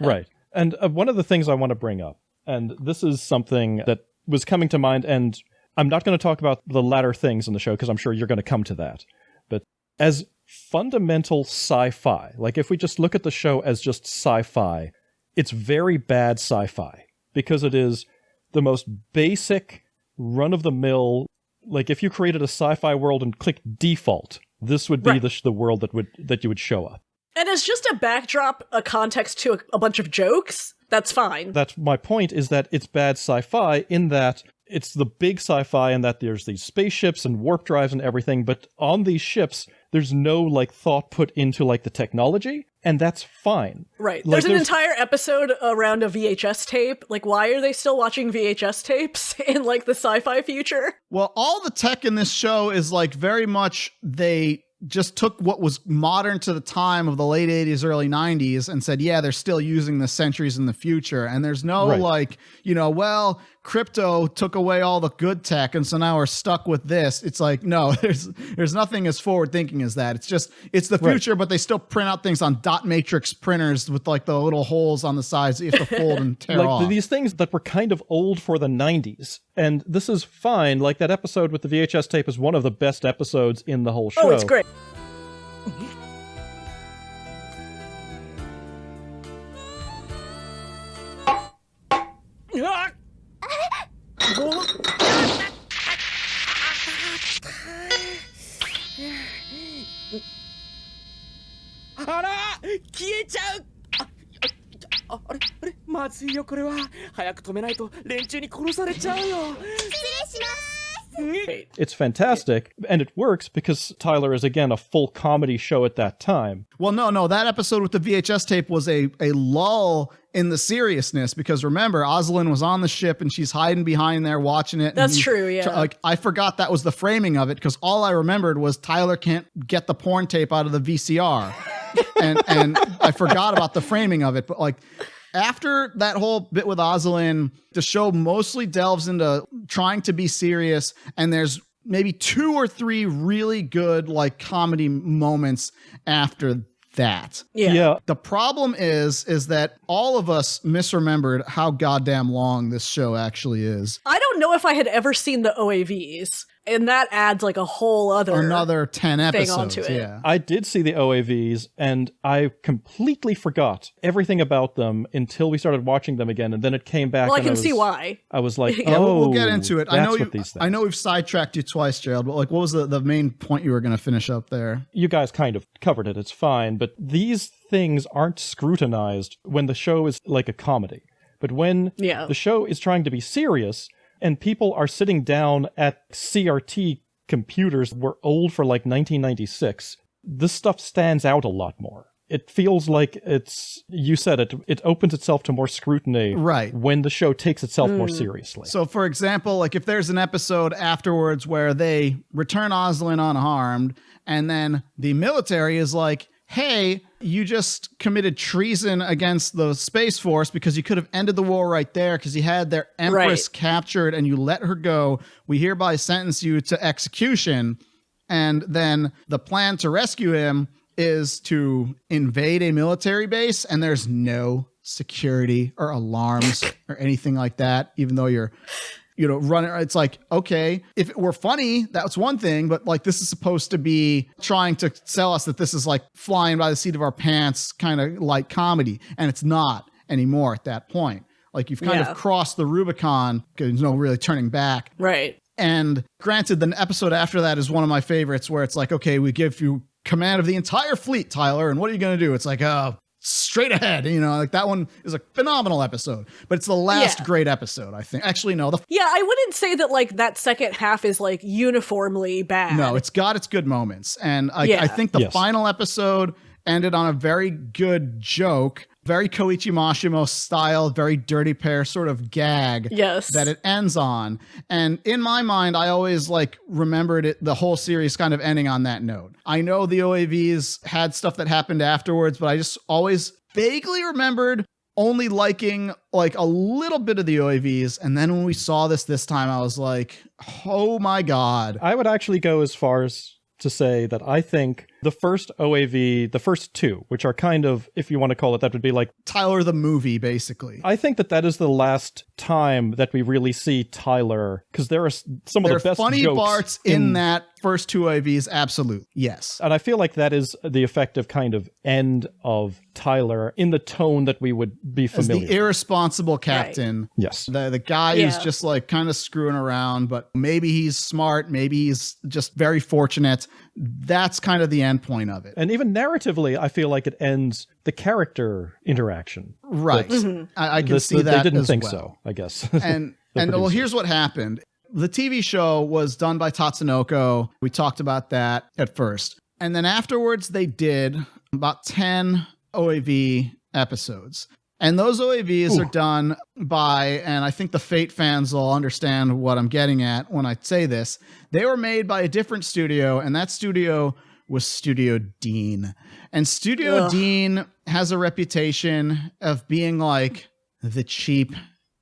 Right. And one of the things I want to bring up, and this is something that was coming to mind, and I'm not going to talk about the latter things in the show because I'm sure you're going to come to that. But as fundamental sci-fi, like if we just look at the show as just sci-fi, it's very bad sci-fi because it is the most basic, run-of-the-mill. Like if you created a sci-fi world and clicked default, this would be the world that you would show up. And as just a backdrop, a context to a bunch of jokes, that's fine. That's my point, is that it's bad sci-fi in that it's the big sci-fi in that there's these spaceships and warp drives and everything, but on these ships, there's no thought put into the technology, and that's fine. Right. There's an entire episode around a VHS tape. Why are they still watching VHS tapes in the sci-fi future? Well, all the tech in this show is very much they just took what was modern to the time of the late 80s, early 90s and said, yeah, they're still using this centuries in the future. And there's no crypto took away all the good tech, and so now we're stuck with this. It's no, there's nothing as forward thinking as that. It's the future, but they still print out things on dot matrix printers with the little holes on the sides that you have to fold and tear off. These things that were kind of old for the 90s. And this is fine. That episode with the VHS tape is one of the best episodes in the whole show. Oh, it's great. It's fantastic, and it works because Tylor is, again, a full comedy show at that time. Well, no, that episode with the VHS tape was a lull in the seriousness, because remember, Oslin was on the ship and she's hiding behind there watching it. That's true, yeah. I forgot that was the framing of it, because all I remembered was Tylor can't get the porn tape out of the VCR. and I forgot about the framing of it, but after that whole bit with Oslin, the show mostly delves into trying to be serious, and there's maybe 2 or 3 really good comedy moments after that. Yeah. The problem is that all of us misremembered how goddamn long this show actually is. I don't know if I had ever seen the OAVs, and that adds a whole another 10 episodes onto it. Yeah. I did see the OAVs, and I completely forgot everything about them until we started watching them again, and then it came back. Well, and I can see why. I was like, yeah, we'll get into it. I know we've sidetracked you twice, Gerald, but what was the main point you were going to finish up there? You guys kind of covered it. It's fine, but these things aren't scrutinized when the show is like a comedy. But when the show is trying to be serious, and people are sitting down at CRT computers that were old for 1996, this stuff stands out a lot more. It feels like you said it opens itself to more scrutiny when the show takes itself more seriously. So, for example, if there's an episode afterwards where they return Oslin unharmed, and then the military is like, hey, you just committed treason against the Space Force because you could have ended the war right there because you had their Empress captured and you let her go. We hereby sentence you to execution. And then the plan to rescue him is to invade a military base, and there's no security or alarms or anything like that, even though you're running. It's okay, if it were funny, that's one thing, but this is supposed to be trying to sell us that this is flying by the seat of our pants kind of light comedy, and it's not anymore at that point. You've kind of crossed the Rubicon, there's no really turning back. Right. And granted, the episode after that is one of my favorites, where it's okay, we give you command of the entire fleet, Tylor, and what are you going to do? It's straight ahead. Like that one is a phenomenal episode, but it's the last great episode, I think. Actually, no. I wouldn't say that like that second half is like uniformly bad. No, it's got its good moments. And I think the final episode ended on a very good joke, very Koichi Mashimo style, very Dirty Pair sort of gag that it ends on. And in my mind, I always like remembered it, the whole series kind of ending on that note. I know the OAVs had stuff that happened afterwards, but I just always vaguely remembered only liking like a little bit of the OAVs. And then when we saw this time, I was like, oh my God. I would actually go as far as to say that I think the first OAV, the first two, which are kind of, if you want to call it, that would be like Tylor the movie, basically. I think that is the last time that we really see Tylor, because there are some of the best funny jokes parts in that first two OAVs, absolute. Yes. And I feel like that is the effective kind of end of Tylor in the tone that we would be familiar with. As the irresponsible captain. Right. Yes. The guy who's just like kind of screwing around, but maybe he's smart, maybe he's just very fortunate. That's kind of the end point of it. And even narratively, I feel like it ends the character interaction. Right. I can see that. They didn't think well. so, I guess. And well, here's what happened. The TV show was done by Tatsunoko. We talked about that at first. And then afterwards, they did about 10 OAV episodes. And those OAVs are done by, and I think the Fate fans will understand what I'm getting at when I say this, they were made by a different studio, and that studio was Studio Dean. And Studio Dean has a reputation of being like the cheap,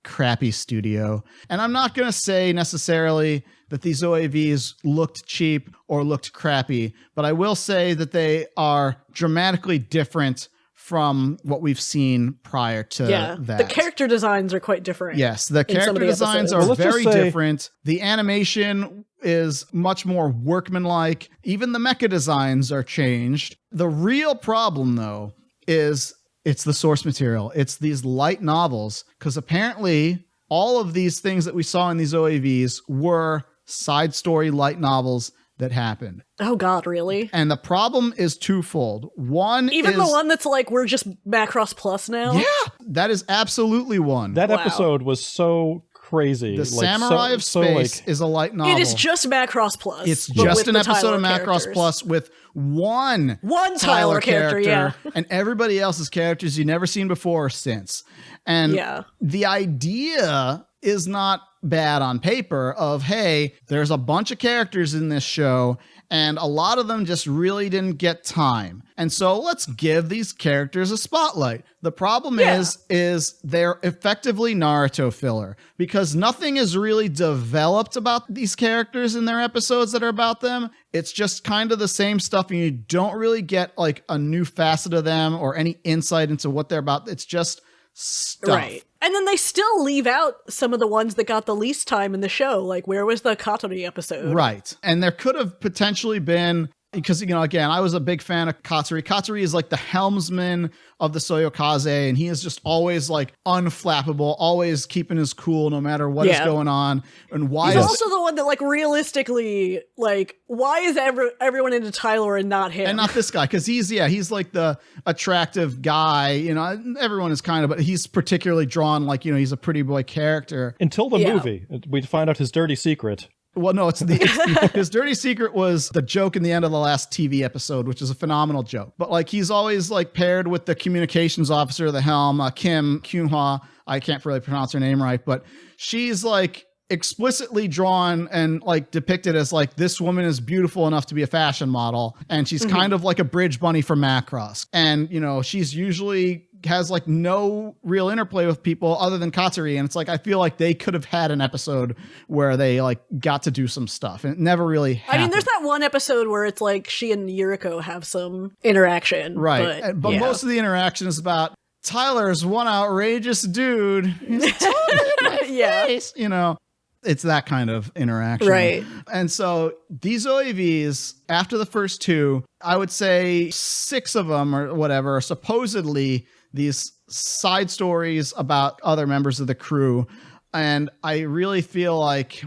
crappy studio. And I'm not going to say necessarily that these OAVs looked cheap or looked crappy, but I will say that they are dramatically different from what we've seen prior to that. The character designs are quite different. Yes, the character designs are very different. The animation is much more workmanlike. Even the mecha designs are changed. The real problem, though, is it's the source material. It's these light novels, because apparently all of these things that we saw in these OAVs were side story light novels that happened. Oh God, really? And the problem is twofold. One Even is, the one that's like, we're just Macross Plus now? Yeah, that is absolutely one. That episode was so crazy. The Samurai of Space is a light novel. It is just Macross Plus. It's just an episode of Macross Plus with one Tylor character, yeah. And everybody else's characters you've never seen before or since. And the idea is not bad on paper of, hey, there's a bunch of characters in this show and a lot of them just really didn't get time. And so let's give these characters a spotlight. The problem is they're effectively Naruto filler because nothing is really developed about these characters in their episodes that are about them. It's just kind of the same stuff and you don't really get like a new facet of them or any insight into what they're about. It's just stuff. Right. And then they still leave out some of the ones that got the least time in the show. Like, where was the Katori episode? Right. And there could have potentially been, because, again, I was a big fan of Katsuri. Katsuri is like the helmsman of the Soyokaze, and he is just always like unflappable, always keeping his cool no matter what is going on. And why he's also the one that, like, realistically, like, why is everyone into Tylor and not him? And not this guy, because he's like the attractive guy, everyone is kind of, but he's particularly drawn like, he's a pretty boy character. Until the movie, we find out his dirty secret. Well, no, his dirty secret was the joke in the end of the last TV episode, which is a phenomenal joke. But like he's always like paired with the communications officer of the helm, Kim Kyunhwa. I can't really pronounce her name right, but she's like explicitly drawn and like depicted as like this woman is beautiful enough to be a fashion model, and she's kind of like a bridge bunny for Macross. And she's usually has like no real interplay with people other than Katsuri, and it's like I feel like they could have had an episode where they like got to do some stuff, and it never really happened. I mean, there's that one episode where it's like she and Yuriko have some interaction, right? But most of the interaction is about Tyler's one outrageous dude. He's totally in my face, It's that kind of interaction. Right. And so these OAVs, after the first two, I would say 6 of them or whatever are supposedly these side stories about other members of the crew. And I really feel like,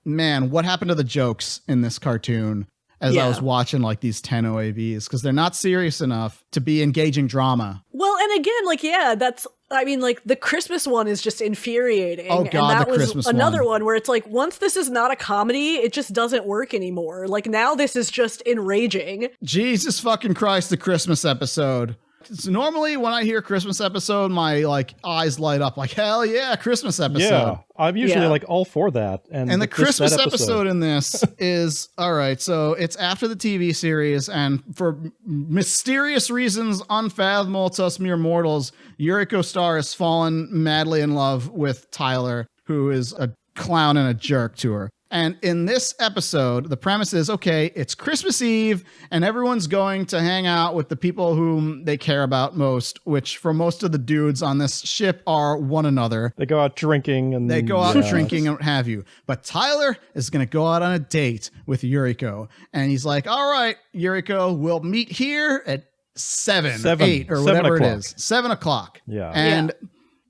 man, what happened to the jokes in this cartoon? as I was watching like these 10 OAVs, because they're not serious enough to be engaging drama. Well, and again, like, yeah, the Christmas one is just infuriating. Oh, God, and that was Christmas another one. one where it's like, once this is not a comedy, it just doesn't work anymore. Like, now this is just enraging. Jesus fucking Christ, the Christmas episode. So normally when I hear Christmas episode, my like eyes light up like, hell yeah, Christmas episode. Yeah, I'm usually like all for that. And the Christmas episode in this is, all right, so it's after the TV series, and for mysterious reasons unfathomable to us mere mortals, Yuriko Star has fallen madly in love with Tylor, who is a clown and a jerk to her. And in this episode, the premise is, okay, it's Christmas Eve, and everyone's going to hang out with the people whom they care about most, which for most of the dudes on this ship are one another. They go out drinking and drinking and what have you. But Tylor is going to go out on a date with Yuriko. And he's like, all right, Yuriko, we'll meet here at 7 or 8 or whatever it is. 7 o'clock. Yeah. And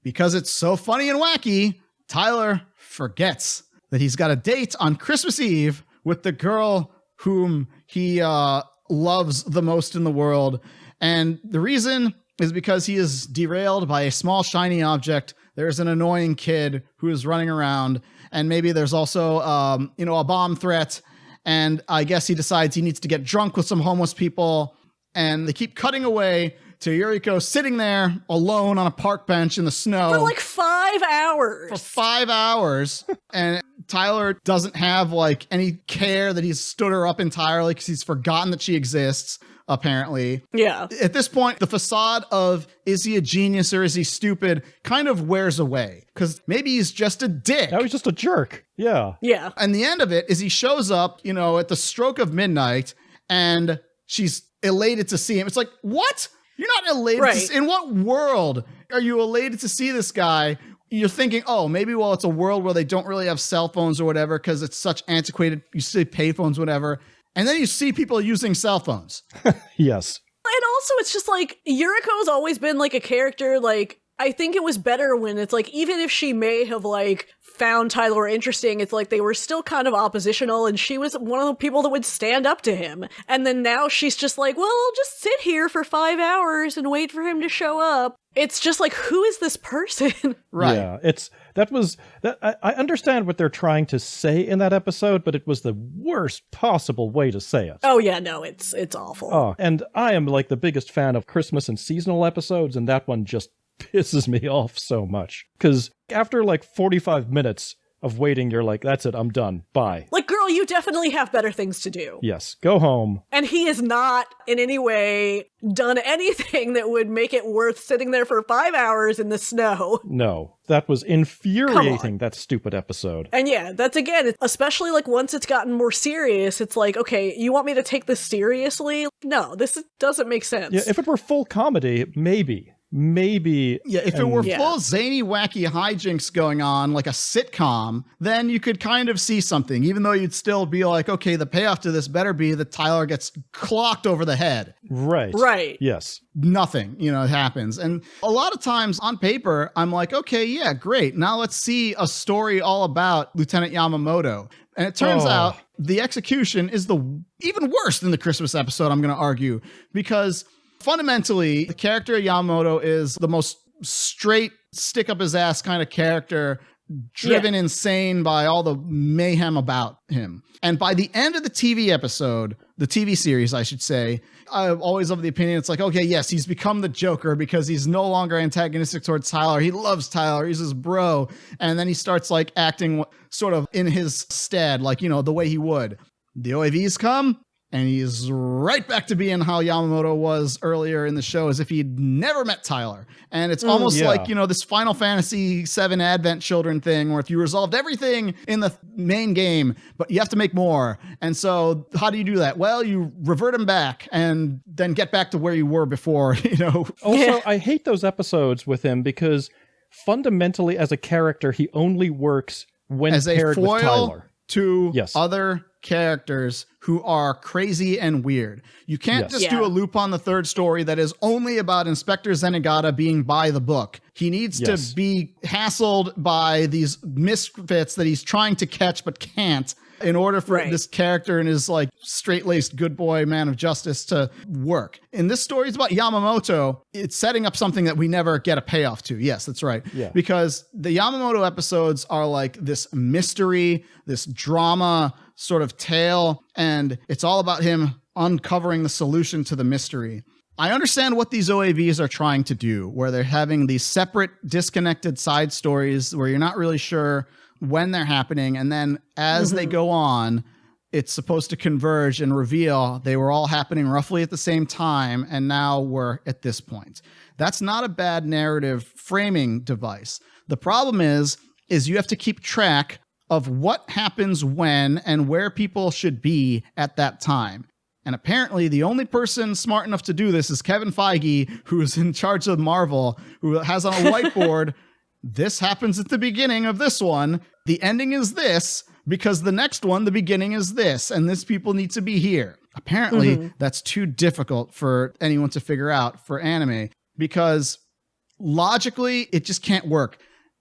because it's so funny and wacky, Tylor forgets that he's got a date on Christmas Eve with the girl whom he loves the most in the world. And the reason is because he is derailed by a small shiny object. There's an annoying kid who is running around, and maybe there's also, a bomb threat. And I guess he decides he needs to get drunk with some homeless people. And they keep cutting away to Yuriko sitting there alone on a park bench in the snow. For like 5 hours. For 5 hours. And Tylor doesn't have like any care that he's stood her up entirely because he's forgotten that she exists, apparently. Yeah. At this point, the facade of is he a genius or is he stupid kind of wears away, because maybe he's just a dick. No, he's just a jerk. Yeah. Yeah. And the end of it is he shows up, at the stroke of midnight, and she's elated to see him. It's like, what? You're not elated. Right. In what world are you elated to see this guy? You're thinking, oh, maybe, it's a world where they don't really have cell phones or whatever because it's such antiquated, you see payphones, whatever. And then you see people using cell phones. Yes. And also, it's just like, Yuriko's always been like a character, like, I think it was better when it's like, even if she may have like found Tylor interesting, it's like they were still kind of oppositional, and she was one of the people that would stand up to him. And then now she's just like, well, I'll just sit here for 5 hours and wait for him to show up. It's just like, who is this person? Right. Yeah, I understand what they're trying to say in that episode, but it was the worst possible way to say it. Oh yeah, no, it's awful. Oh, and I am like the biggest fan of Christmas and seasonal episodes, and that one just pisses me off so much. Because after like 45 minutes of waiting, you're like, that's it, I'm done. Bye. Like, girl, you definitely have better things to do. Yes, go home. And he has not in any way done anything that would make it worth sitting there for 5 hours in the snow. No, that was infuriating, that stupid episode. And yeah, that's again, especially like once it's gotten more serious, it's like, okay, you want me to take this seriously? No, this doesn't make sense. Yeah, if it were full comedy, maybe. Yeah, if it were full zany, wacky hijinks going on, like a sitcom, then you could kind of see something, even though you'd still be like, okay, the payoff to this better be that Tylor gets clocked over the head. Right. Yes. Nothing, it happens. And a lot of times on paper, I'm like, okay, yeah, great. Now let's see a story all about Lieutenant Yamamoto. And it turns out the execution is even worse than the Christmas episode, I'm going to argue, because fundamentally, the character Yamamoto is the most straight, stick up his ass kind of character, driven insane by all the mayhem about him. And by the end of the TV episode, the TV series, I should say, I'm always of the opinion it's like, okay, yes, he's become the Joker because he's no longer antagonistic towards Tylor. He loves Tylor. He's his bro. And then he starts like acting sort of in his stead, like, the way he would. The OAVs come, and he's right back to being how Yamamoto was earlier in the show, as if he'd never met Tylor. And it's almost like, this Final Fantasy VII Advent Children thing, where if you resolved everything in the main game, but you have to make more. And so how do you do that? Well, you revert him back and then get back to where you were before, Also, I hate those episodes with him because fundamentally as a character, he only works when as paired a with foil Tylor. To other characters who are crazy and weird. You can't just do a Lupin the Third story that is only about Inspector Zenigata being by the book. He needs to be hassled by these misfits that he's trying to catch but can't. in order for this character and his like straight-laced good boy man of justice to work. In this story, it's about Yamamoto. It's setting up something that we never get a payoff to. Yes, that's right. Yeah. Because the Yamamoto episodes are like this mystery, this drama sort of tale, and it's all about him uncovering the solution to the mystery. I understand what these OAVs are trying to do, where they're having these separate, disconnected side stories where you're not really sure when they're happening. And then as they go on, it's supposed to converge and reveal they were all happening roughly at the same time. And now we're at this point. That's not a bad narrative framing device. The problem is you have to keep track of what happens when and where people should be at that time. And apparently the only person smart enough to do this is Kevin Feige, who is in charge of Marvel, who has on a whiteboard, this happens at the beginning of this one. The ending is this, because the next one, the beginning is this, and this people need to be here. Apparently that's too difficult for anyone to figure out for anime, because logically it just can't work.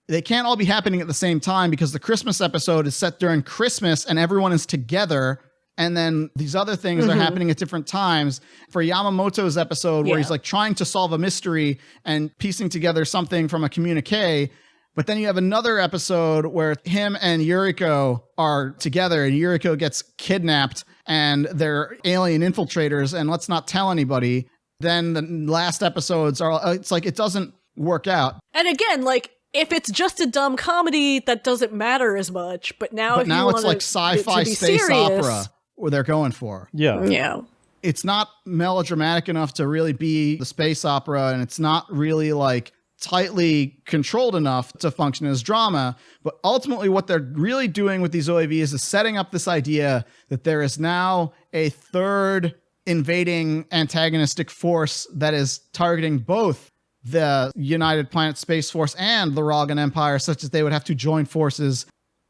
They can't all be happening at the same time because the Christmas episode is set during Christmas and everyone is together. And then these other things are happening at different times. For Yamamoto's episode, where he's like trying to solve a mystery and piecing together something from a communique. But then you have another episode where him and Yuriko are together and Yuriko gets kidnapped and they're alien infiltrators and let's not tell anybody. Then the last episodes are, it's like, it doesn't work out. And again, like, if it's just a dumb comedy, that doesn't matter as much. But now, but now it's like sci-fi space opera where they're going for. Yeah. It's not melodramatic enough to really be the space opera, and it's not really like tightly controlled enough to function as drama. But ultimately what they're really doing with these OAVs is setting up this idea that there is now a third invading antagonistic force that is targeting both the United Planet Space Force and the Rogan Empire, such that they would have to join forces.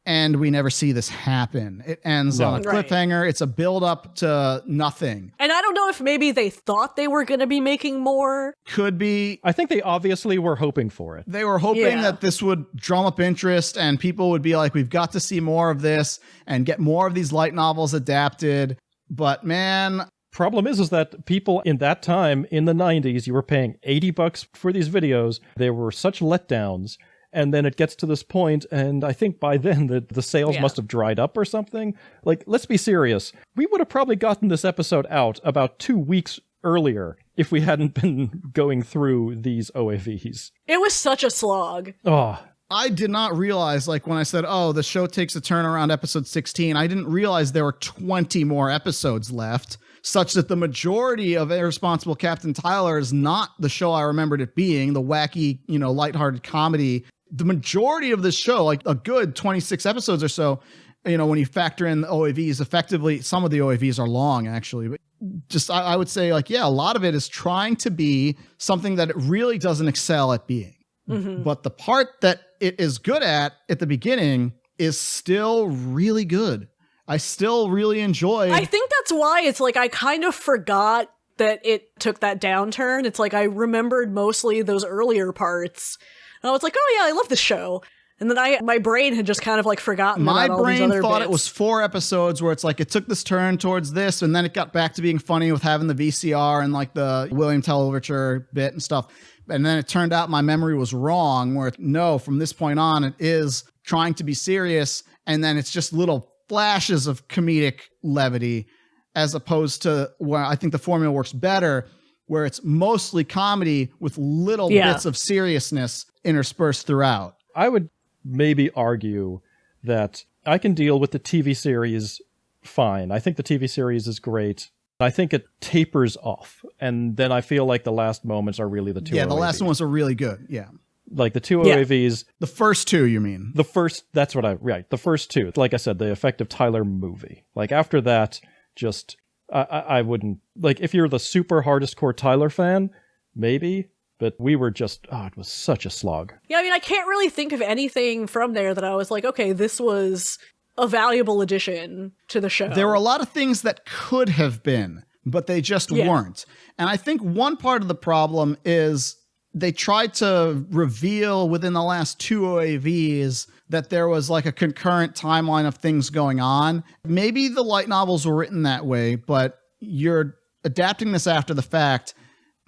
And we never see this happen. It ends on a cliffhanger. It's a build up to nothing. And I don't know if maybe they thought they were going to be making more. Could be. I think they obviously were hoping for it. They were hoping that this would drum up interest and people would be like, we've got to see more of this and get more of these light novels adapted. But man... Problem is that people in that time, in the 90s, you were paying $80 for these videos. There were such letdowns. And then it gets to this point, and I think by then the sales must have dried up or something. Like, let's be serious. We would have probably gotten this episode out about 2 weeks earlier if we hadn't been going through these OAVs. It was such a slog. Oh. I did not realize, like, when I said, oh, the show takes a turn around episode 16, I didn't realize there were 20 more episodes left, such that the majority of Irresponsible Captain Tylor is not the show I remembered it being, the wacky, lighthearted comedy. The majority of this show, like a good 26 episodes or so, when you factor in the OAVs, effectively, some of the OAVs are long, actually. But just, I would say, like, yeah, a lot of it is trying to be something that it really doesn't excel at being. But the part that it is good at the beginning is still really good. I still really enjoy. I think that's why it's like I kind of forgot that it took that downturn. It's like I remembered mostly those earlier parts. And I was like, oh yeah, I love this show. And then my brain had just kind of like forgotten My about all these brain other thought bits. It was 4 episodes where it's like it took this turn towards this, and then it got back to being funny with having the VCR and like the William Tell overture bit and stuff. And then it turned out my memory was wrong, where no, from this point on, it is trying to be serious. And then it's just little flashes of comedic levity, as opposed to where I think the formula works better, where it's mostly comedy with little bits of seriousness interspersed throughout. I would maybe argue that I can deal with the TV series fine. I think the TV series is great. I think it tapers off. And then I feel like the last moments are really the two OAVs. Yeah, the last ones are really good. Yeah. Like the two OAVs. The first two, you mean? The first two. Like I said, the effective Tylor movie. Like after that, just... I wouldn't, like, if you're the super hardest core Tylor fan, maybe, but we were just, it was such a slog. Yeah, I mean, I can't really think of anything from there that I was like, okay, this was a valuable addition to the show. There were a lot of things that could have been, but they just weren't. And I think one part of the problem is they tried to reveal within the last 2 OAVs that there was like a concurrent timeline of things going on. Maybe the light novels were written that way, but you're adapting this after the fact.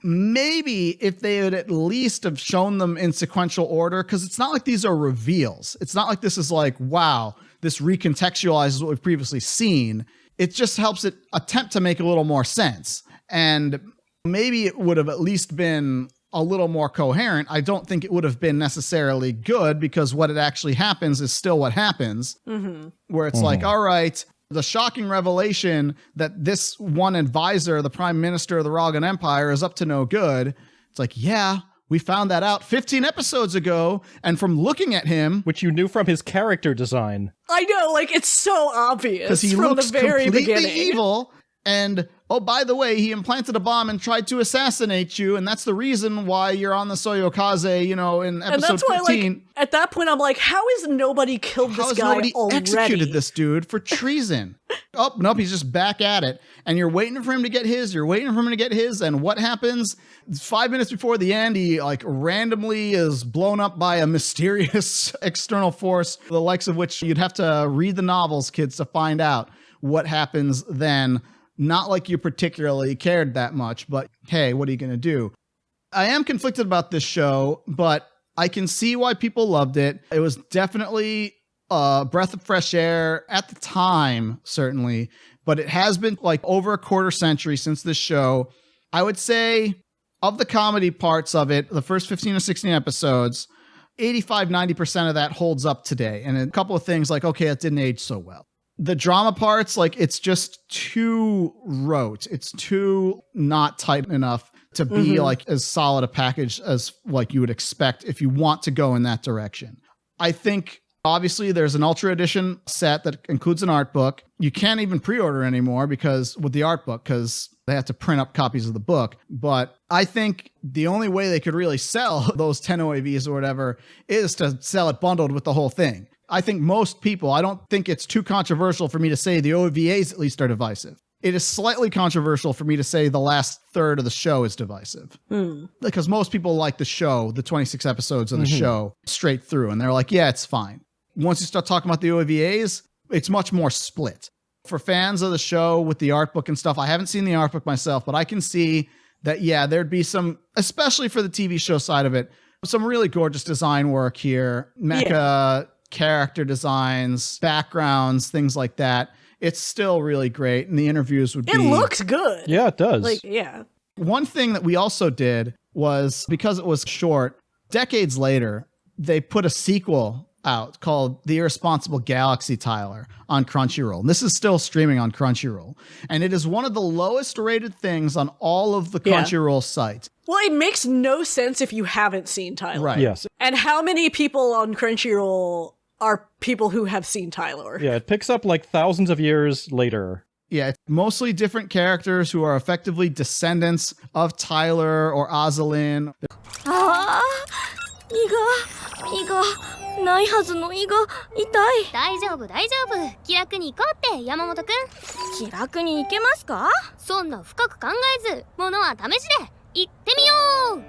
Maybe if they would at least have shown them in sequential order, because it's not like these are reveals. It's not like this is like, wow, this recontextualizes what we've previously seen. It just helps it attempt to make a little more sense. And maybe it would have at least been a little more coherent. I don't think it would have been necessarily good, because what it actually happens is still what happens, where it's like, all right, the shocking revelation that this one advisor, the prime minister of the Ragan Empire, is up to no good. It's like, yeah, we found that out 15 episodes ago. And from looking at him, which you knew from his character design. I know, like, it's so obvious because he from looks the very completely beginning. evil. And, oh, by the way, he implanted a bomb and tried to assassinate you. And that's the reason why you're on the Soyokaze, in episode and that's 15. why, like, at that point, I'm like, how has nobody killed this guy already? How has nobody executed this dude for treason? Oh, nope, he's just back at it. And you're waiting for him to get his. And what happens? 5 minutes before the end, he, like, randomly is blown up by a mysterious external force, the likes of which you'd have to read the novels, kids, to find out what happens then. Not like you particularly cared that much, but hey, what are you going to do? I am conflicted about this show, but I can see why people loved it. It was definitely a breath of fresh air at the time, certainly, but it has been like over a quarter century since this show. I would say of the comedy parts of it, the first 15 or 16 episodes, 85-90% of that holds up today. And a couple of things like, okay, it didn't age so well. The drama parts, like, it's just too rote. It's too not tight enough to be like as solid a package as like you would expect if you want to go in that direction. I think obviously there's an Ultra Edition set that includes an art book. You can't even pre-order anymore because with the art book, because they have to print up copies of the book. But I think the only way they could really sell those 10 OAVs or whatever is to sell it bundled with the whole thing. I think most people, I don't think it's too controversial for me to say the OVAs at least are divisive. It is slightly controversial for me to say the last third of the show is divisive. Because most people like the show, the 26 episodes of the show, straight through. And they're like, yeah, it's fine. Once you start talking about the OVAs, it's much more split. For fans of the show with the art book and stuff, I haven't seen the art book myself, but I can see that, yeah, there'd be some, especially for the TV show side of it, some really gorgeous design work here. Mecha character designs, backgrounds, things like that. It's still really great. And the interviews would be... It looks good. Yeah, it does. Like, yeah. One thing that we also did was, because it was short, decades later, they put a sequel out called The Irresponsible Galaxy Tylor on Crunchyroll. And this is still streaming on Crunchyroll. And it is one of the lowest rated things on all of the Crunchyroll sites. Well, it makes no sense if you haven't seen Tylor. Right. Yes. And how many people on Crunchyroll are people who have seen Tylor? Yeah, it picks up like thousands of years later. Yeah, it's mostly different characters who are effectively descendants of Tylor or Azalin. 胃がないはずの胃が痛い。大丈夫大丈夫。気楽に行こうって山本くん。気楽に行けますか？そんな深く考えず、ものは試しで行ってみよう。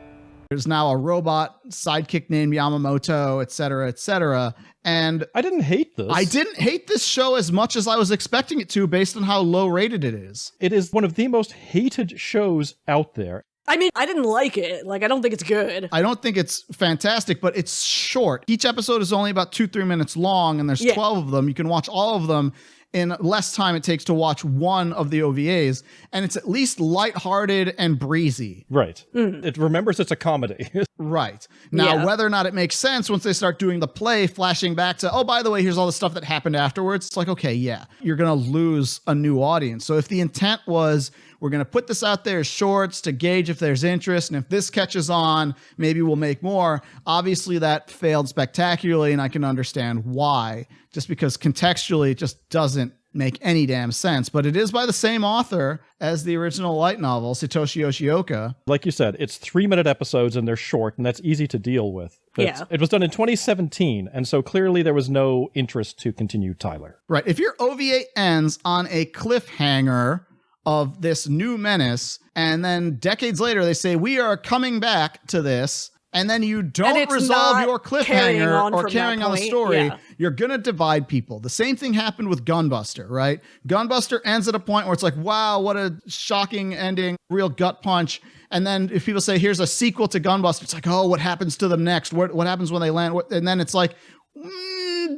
There's now a robot sidekick named Yamamoto, etc., etc. And I didn't hate this. I didn't hate this show as much as I was expecting it to based on how low rated it is. It is one of the most hated shows out there. I mean, I didn't like it. Like, I don't think it's good. I don't think it's fantastic, but it's short. Each episode is only about 2-3 minutes long, and there's 12 of them. You can watch all of them in less time it takes to watch one of the OVAs, and it's at least lighthearted and breezy. Right. It remembers it's a comedy. Right. Now, whether or not it makes sense once they start doing the play, flashing back to, oh, by the way, here's all the stuff that happened afterwards, it's like, okay, yeah, you're going to lose a new audience. So if the intent was, we're going to put this out there as shorts to gauge if there's interest, and if this catches on, maybe we'll make more. Obviously, that failed spectacularly, and I can understand why. Just because contextually, it just doesn't make any damn sense. But it is by the same author as the original light novel, Satoshi Yoshioka. Like you said, it's 3-minute episodes, and they're short, and that's easy to deal with. But it was done in 2017, and so clearly there was no interest to continue Tylor. Right. If your OVA ends on a cliffhanger of this new menace, and then decades later they say, we are coming back to this, and then you And don't it's resolve not your carrying cliffhanger on or from carrying that on the point, story, yeah. you're going to divide people. The same thing happened with Gunbuster, right? Gunbuster ends at a point where it's like, wow, what a shocking ending, real gut punch. And then if people say, here's a sequel to Gunbuster, it's like, oh, what happens to them next? What happens when they land? And then it's like,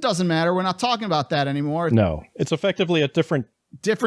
doesn't matter. We're not talking about that anymore. No, it's effectively a different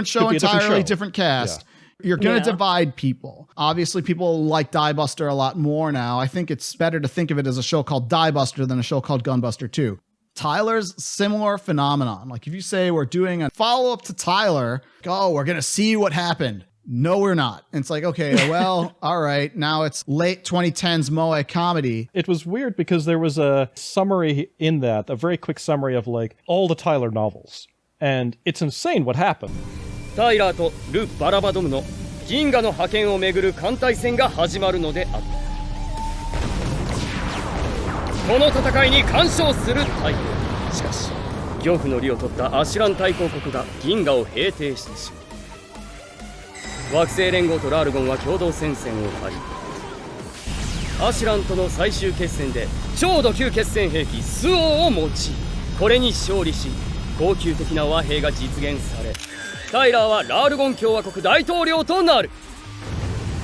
show entirely, show. different cast. Yeah. You're going to divide people. Obviously, people like Diebuster a lot more now. I think it's better to think of it as a show called Diebuster than a show called Gunbuster 2. Tylor's similar phenomenon. Like if you say we're doing a follow-up to Tylor, we're going to see what happened. No, we're not. And it's like, okay, well, all right. Now it's late 2010s moe comedy. It was weird because there was a summary in that, a very quick summary of like all the Tylor novels. And it's insane what happened. タイラーとル・バラバドムの銀河の覇権をめぐる艦隊戦が始まるのであった。この戦いに干渉するタイラー。しかし漁夫の利を取ったアシュラン大公国が銀河を平定してしまう。惑星連合とラールゴンは共同戦線を張り、アシュランとの最終決戦で超ド級決戦兵器スオーを用い、これに勝利し恒久的な和平が実現され、タイラーはラールゴン共和国大統領となる。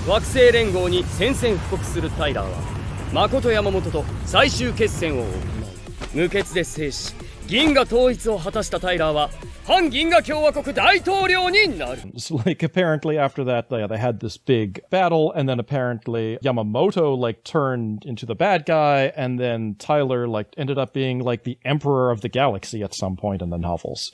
惑星連合に宣戦布告するタイラーは誠山本と最終決戦を行い、無血で制し銀河統一を果たしたタイラーは反銀河共和国大統領になる。Like apparently after that they had this big battle, and then apparently Yamamoto like turned into the bad guy, and then Tylor like ended up being like the emperor of the galaxy at some point in the novels.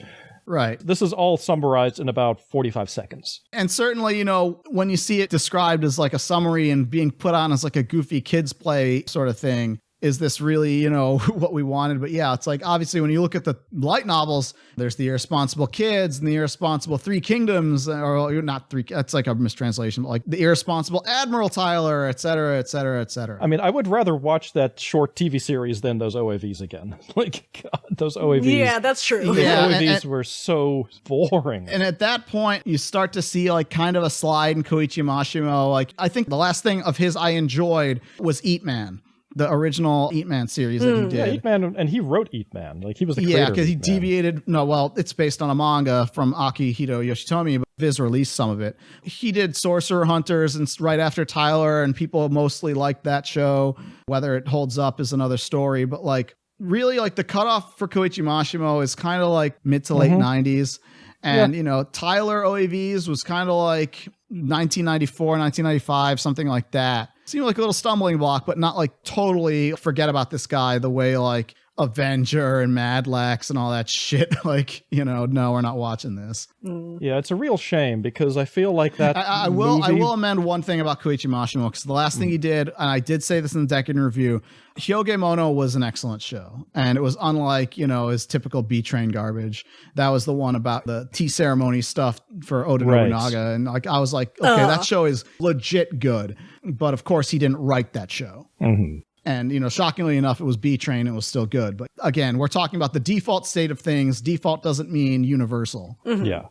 Right. This is all summarized in about 45 seconds. And certainly, when you see it described as like a summary and being put on as like a goofy kids play sort of thing, is this really, what we wanted? But yeah, it's like, obviously, when you look at the light novels, there's the Irresponsible Kids and the Irresponsible Three Kingdoms, or not three, that's like a mistranslation, but like the Irresponsible Admiral Tylor, et cetera, et cetera, et cetera. I mean, I would rather watch that short TV series than those OAVs again. Like, God, those OAVs. Yeah, that's true. The Yeah, OAVs were so boring. And at that point, you start to see like kind of a slide in Koichi Mashimo. Like, I think the last thing of his I enjoyed was Eat Man. The original Eat Man series that he did. Yeah, Eat Man, and he wrote Eat Man. Like, he was the creator. Yeah, because he deviated. It's based on a manga from Akihito Yoshitomi, but Viz released some of it. He did Sorcerer Hunters and right after Tylor, and people mostly liked that show. Whether it holds up is another story, but like really like the cutoff for Koichi Mashimo is kind of like mid to late 90s. And, Tylor OAVs was kind of like 1994, 1995, something like that. Seemed like a little stumbling block, but not like totally forget about this guy the way like Avenger and Madlax and all that shit. Like, no, we're not watching this. Yeah, it's a real shame because I feel like that I will amend one thing about Koichi Mashimo, because the last thing he did, and I did say this in the Decade in Review, Hyoge Mono was an excellent show. And it was unlike, his typical B-Train garbage. That was the one about the tea ceremony stuff for Oda Nobunaga. And like, I was like, okay, that show is legit good. But of course, he didn't write that show. Mm-hmm. And, shockingly enough, it was B-Train. It was still good. But again, we're talking about the default state of things. Default doesn't mean universal. Mm-hmm. Yeah.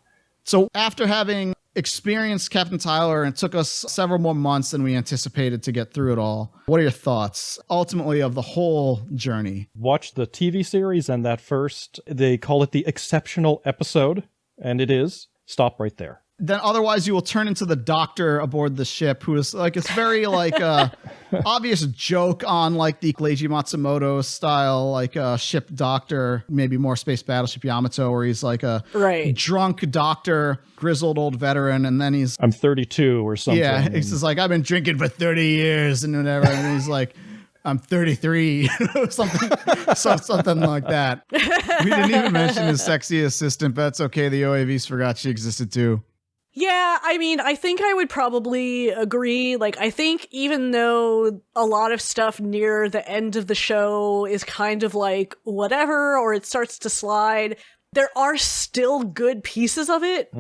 So after having experienced Captain Tylor, and it took us several more months than we anticipated to get through it all, what are your thoughts ultimately of the whole journey? Watch the TV series, and that first, they call it the exceptional episode, and it is. Stop right there. Then otherwise you will turn into the doctor aboard the ship, who is like, it's very like obvious joke on like the Leiji Matsumoto style, like ship doctor, maybe more Space Battleship Yamato, where he's like a drunk doctor, grizzled old veteran. And then I'm 32 or something. Yeah. He's just like, I've been drinking for 30 years and whatever. And he's like, I'm 33, something like that. We didn't even mention his sexy assistant, but that's okay. The OAVs forgot she existed too. Yeah, I mean, I think I would probably agree. Like, I think even though a lot of stuff near the end of the show is kind of like whatever, or it starts to slide, there are still good pieces of it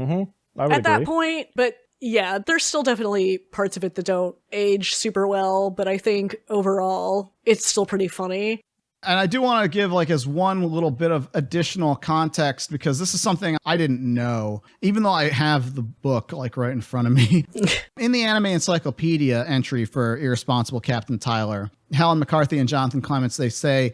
at that point. But yeah, there's still definitely parts of it that don't age super well, but I think overall it's still pretty funny. And I do want to give like as one little bit of additional context, because this is something I didn't know, even though I have the book like right in front of me. In the Anime Encyclopedia entry for Irresponsible Captain Tylor, Helen McCarthy and Jonathan Clements, they say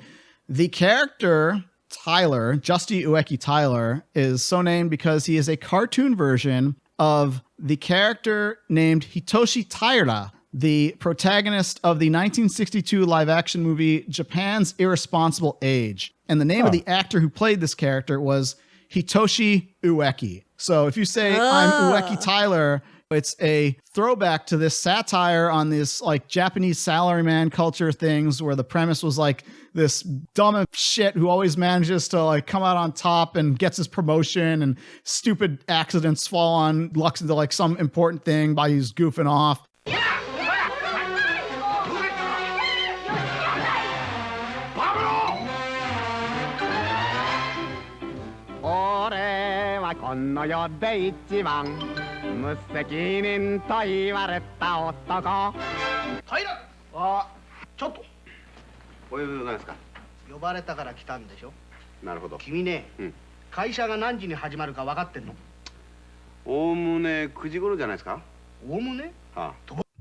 the character Tylor, Justy Ueki Tylor, is so named because he is a cartoon version of the character named Hitoshi Taira, the protagonist of the 1962 live-action movie Japan's Irresponsible Age. And the name of the actor who played this character was Hitoshi Ueki. So if you say, I'm Ueki Tylor, it's a throwback to this satire on this like Japanese salaryman culture things, where the premise was like this dumb as shit who always manages to like come out on top and gets his promotion, and stupid accidents fall on lucks into like some important thing by he's goofing off.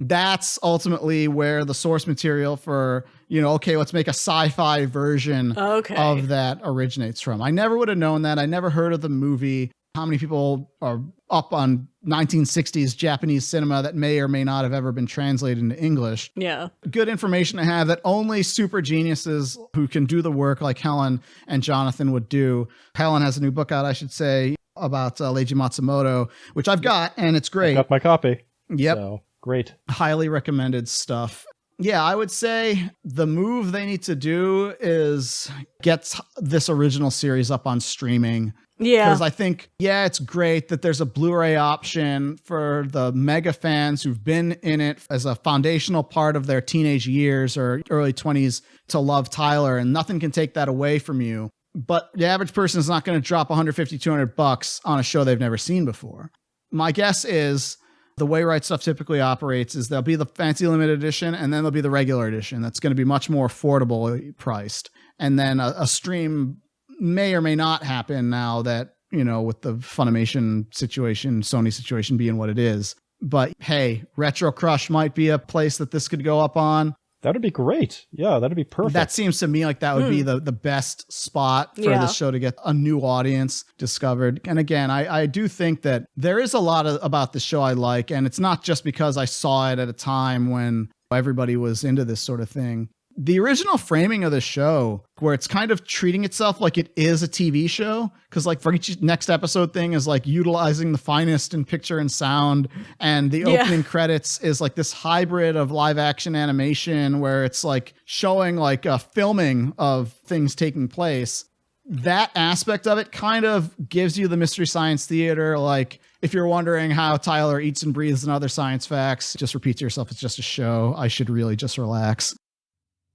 That's ultimately where the source material for, okay, let's make a sci-fi version of that originates from. I never would have known that. I never heard of the movie. How many people are up on 1960s Japanese cinema that may or may not have ever been translated into English? Yeah. Good information to have that only super geniuses who can do the work like Helen and Jonathan would do. Helen has a new book out, I should say, about Leiji Matsumoto, which I've got, and it's great. I got my copy. Yep. So, great. Highly recommended stuff. Yeah, I would say the move they need to do is get this original series up on streaming. Yeah. Because I think, it's great that there's a Blu-ray option for the mega fans who've been in it as a foundational part of their teenage years or early 20s to love Tylor, and nothing can take that away from you. But the average person is not going to drop $150, $200 on a show they've never seen before. My guess is the way Right Stuf typically operates is there'll be the fancy limited edition, and then there'll be the regular edition. That's going to be much more affordably priced. And then a stream may or may not happen now that, with the Funimation situation, Sony situation being what it is. But hey, Retro Crush might be a place that this could go up on. That would be great. Yeah, that'd be perfect. That seems to me like that would be the best spot for this show to get a new audience discovered. And again, I do think that there is a lot about the show I like, and it's not just because I saw it at a time when everybody was into this sort of thing. The original framing of the show, where it's kind of treating itself like it is a TV show, because like for each next episode thing is like utilizing the finest in picture and sound, and the opening credits is like this hybrid of live action animation where it's like showing like a filming of things taking place. That aspect of it kind of gives you the Mystery Science Theater, like if you're wondering how Tylor eats and breathes and other science facts, just repeat to yourself, it's just a show. I should really just relax.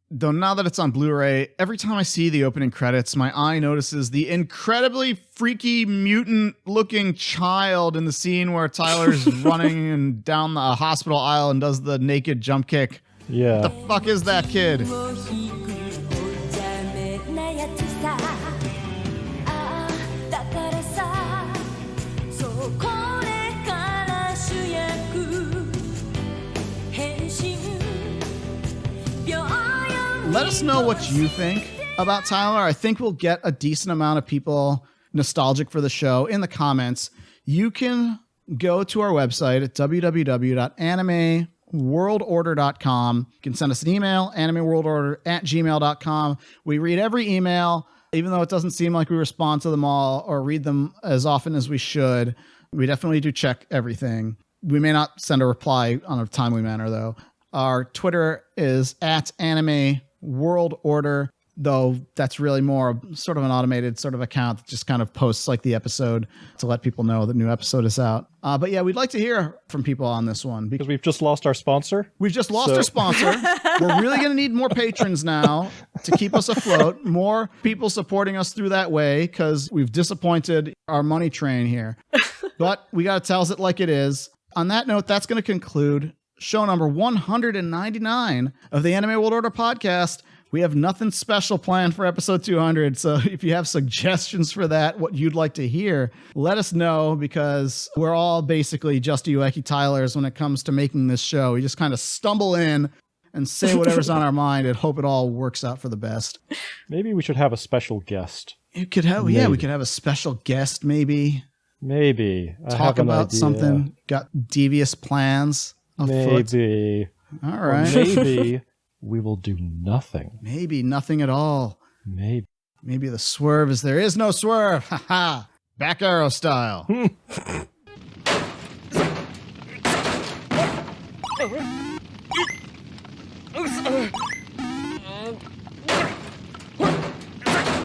Though now that it's on Blu-ray, every time I see the opening credits, my eye notices the incredibly freaky mutant-looking child in the scene where Tylor's running and down the hospital aisle and does the naked jump kick. Yeah. What the fuck is that kid? Let us know what you think about Tylor. I think we'll get a decent amount of people nostalgic for the show in the comments. You can go to our website at www.animeworldorder.com. You can send us an email, animeworldorder@gmail.com. We read every email, even though it doesn't seem like we respond to them all or read them as often as we should. We definitely do check everything. We may not send a reply on a timely manner, though. Our Twitter is @AnimeWorldOrder, though that's really more sort of an automated sort of account that just kind of posts like the episode to let people know the new episode is out. But yeah, we'd like to hear from people on this one. Because we've just lost our sponsor. We've just lost our sponsor. We're really going to need more patrons now to keep us afloat. More people supporting us through that way, because we've disappointed our money train here. But we got to tell it like it is. On that note, that's going to conclude show number 199 of the Anime World Order podcast. We have nothing special planned for episode 200. So if you have suggestions for that, what you'd like to hear, let us know, because we're all basically just Ueki Tylers when it comes to making this show. We just kind of stumble in and say whatever's on our mind and hope it all works out for the best. Maybe we should have a special guest. We could have a special guest, maybe. Maybe. Talk about something. Got devious plans afoot. Maybe. All right. Or maybe we will do nothing. Maybe nothing at all. Maybe. Maybe the swerve is there is no swerve. Ha ha. Back arrow style.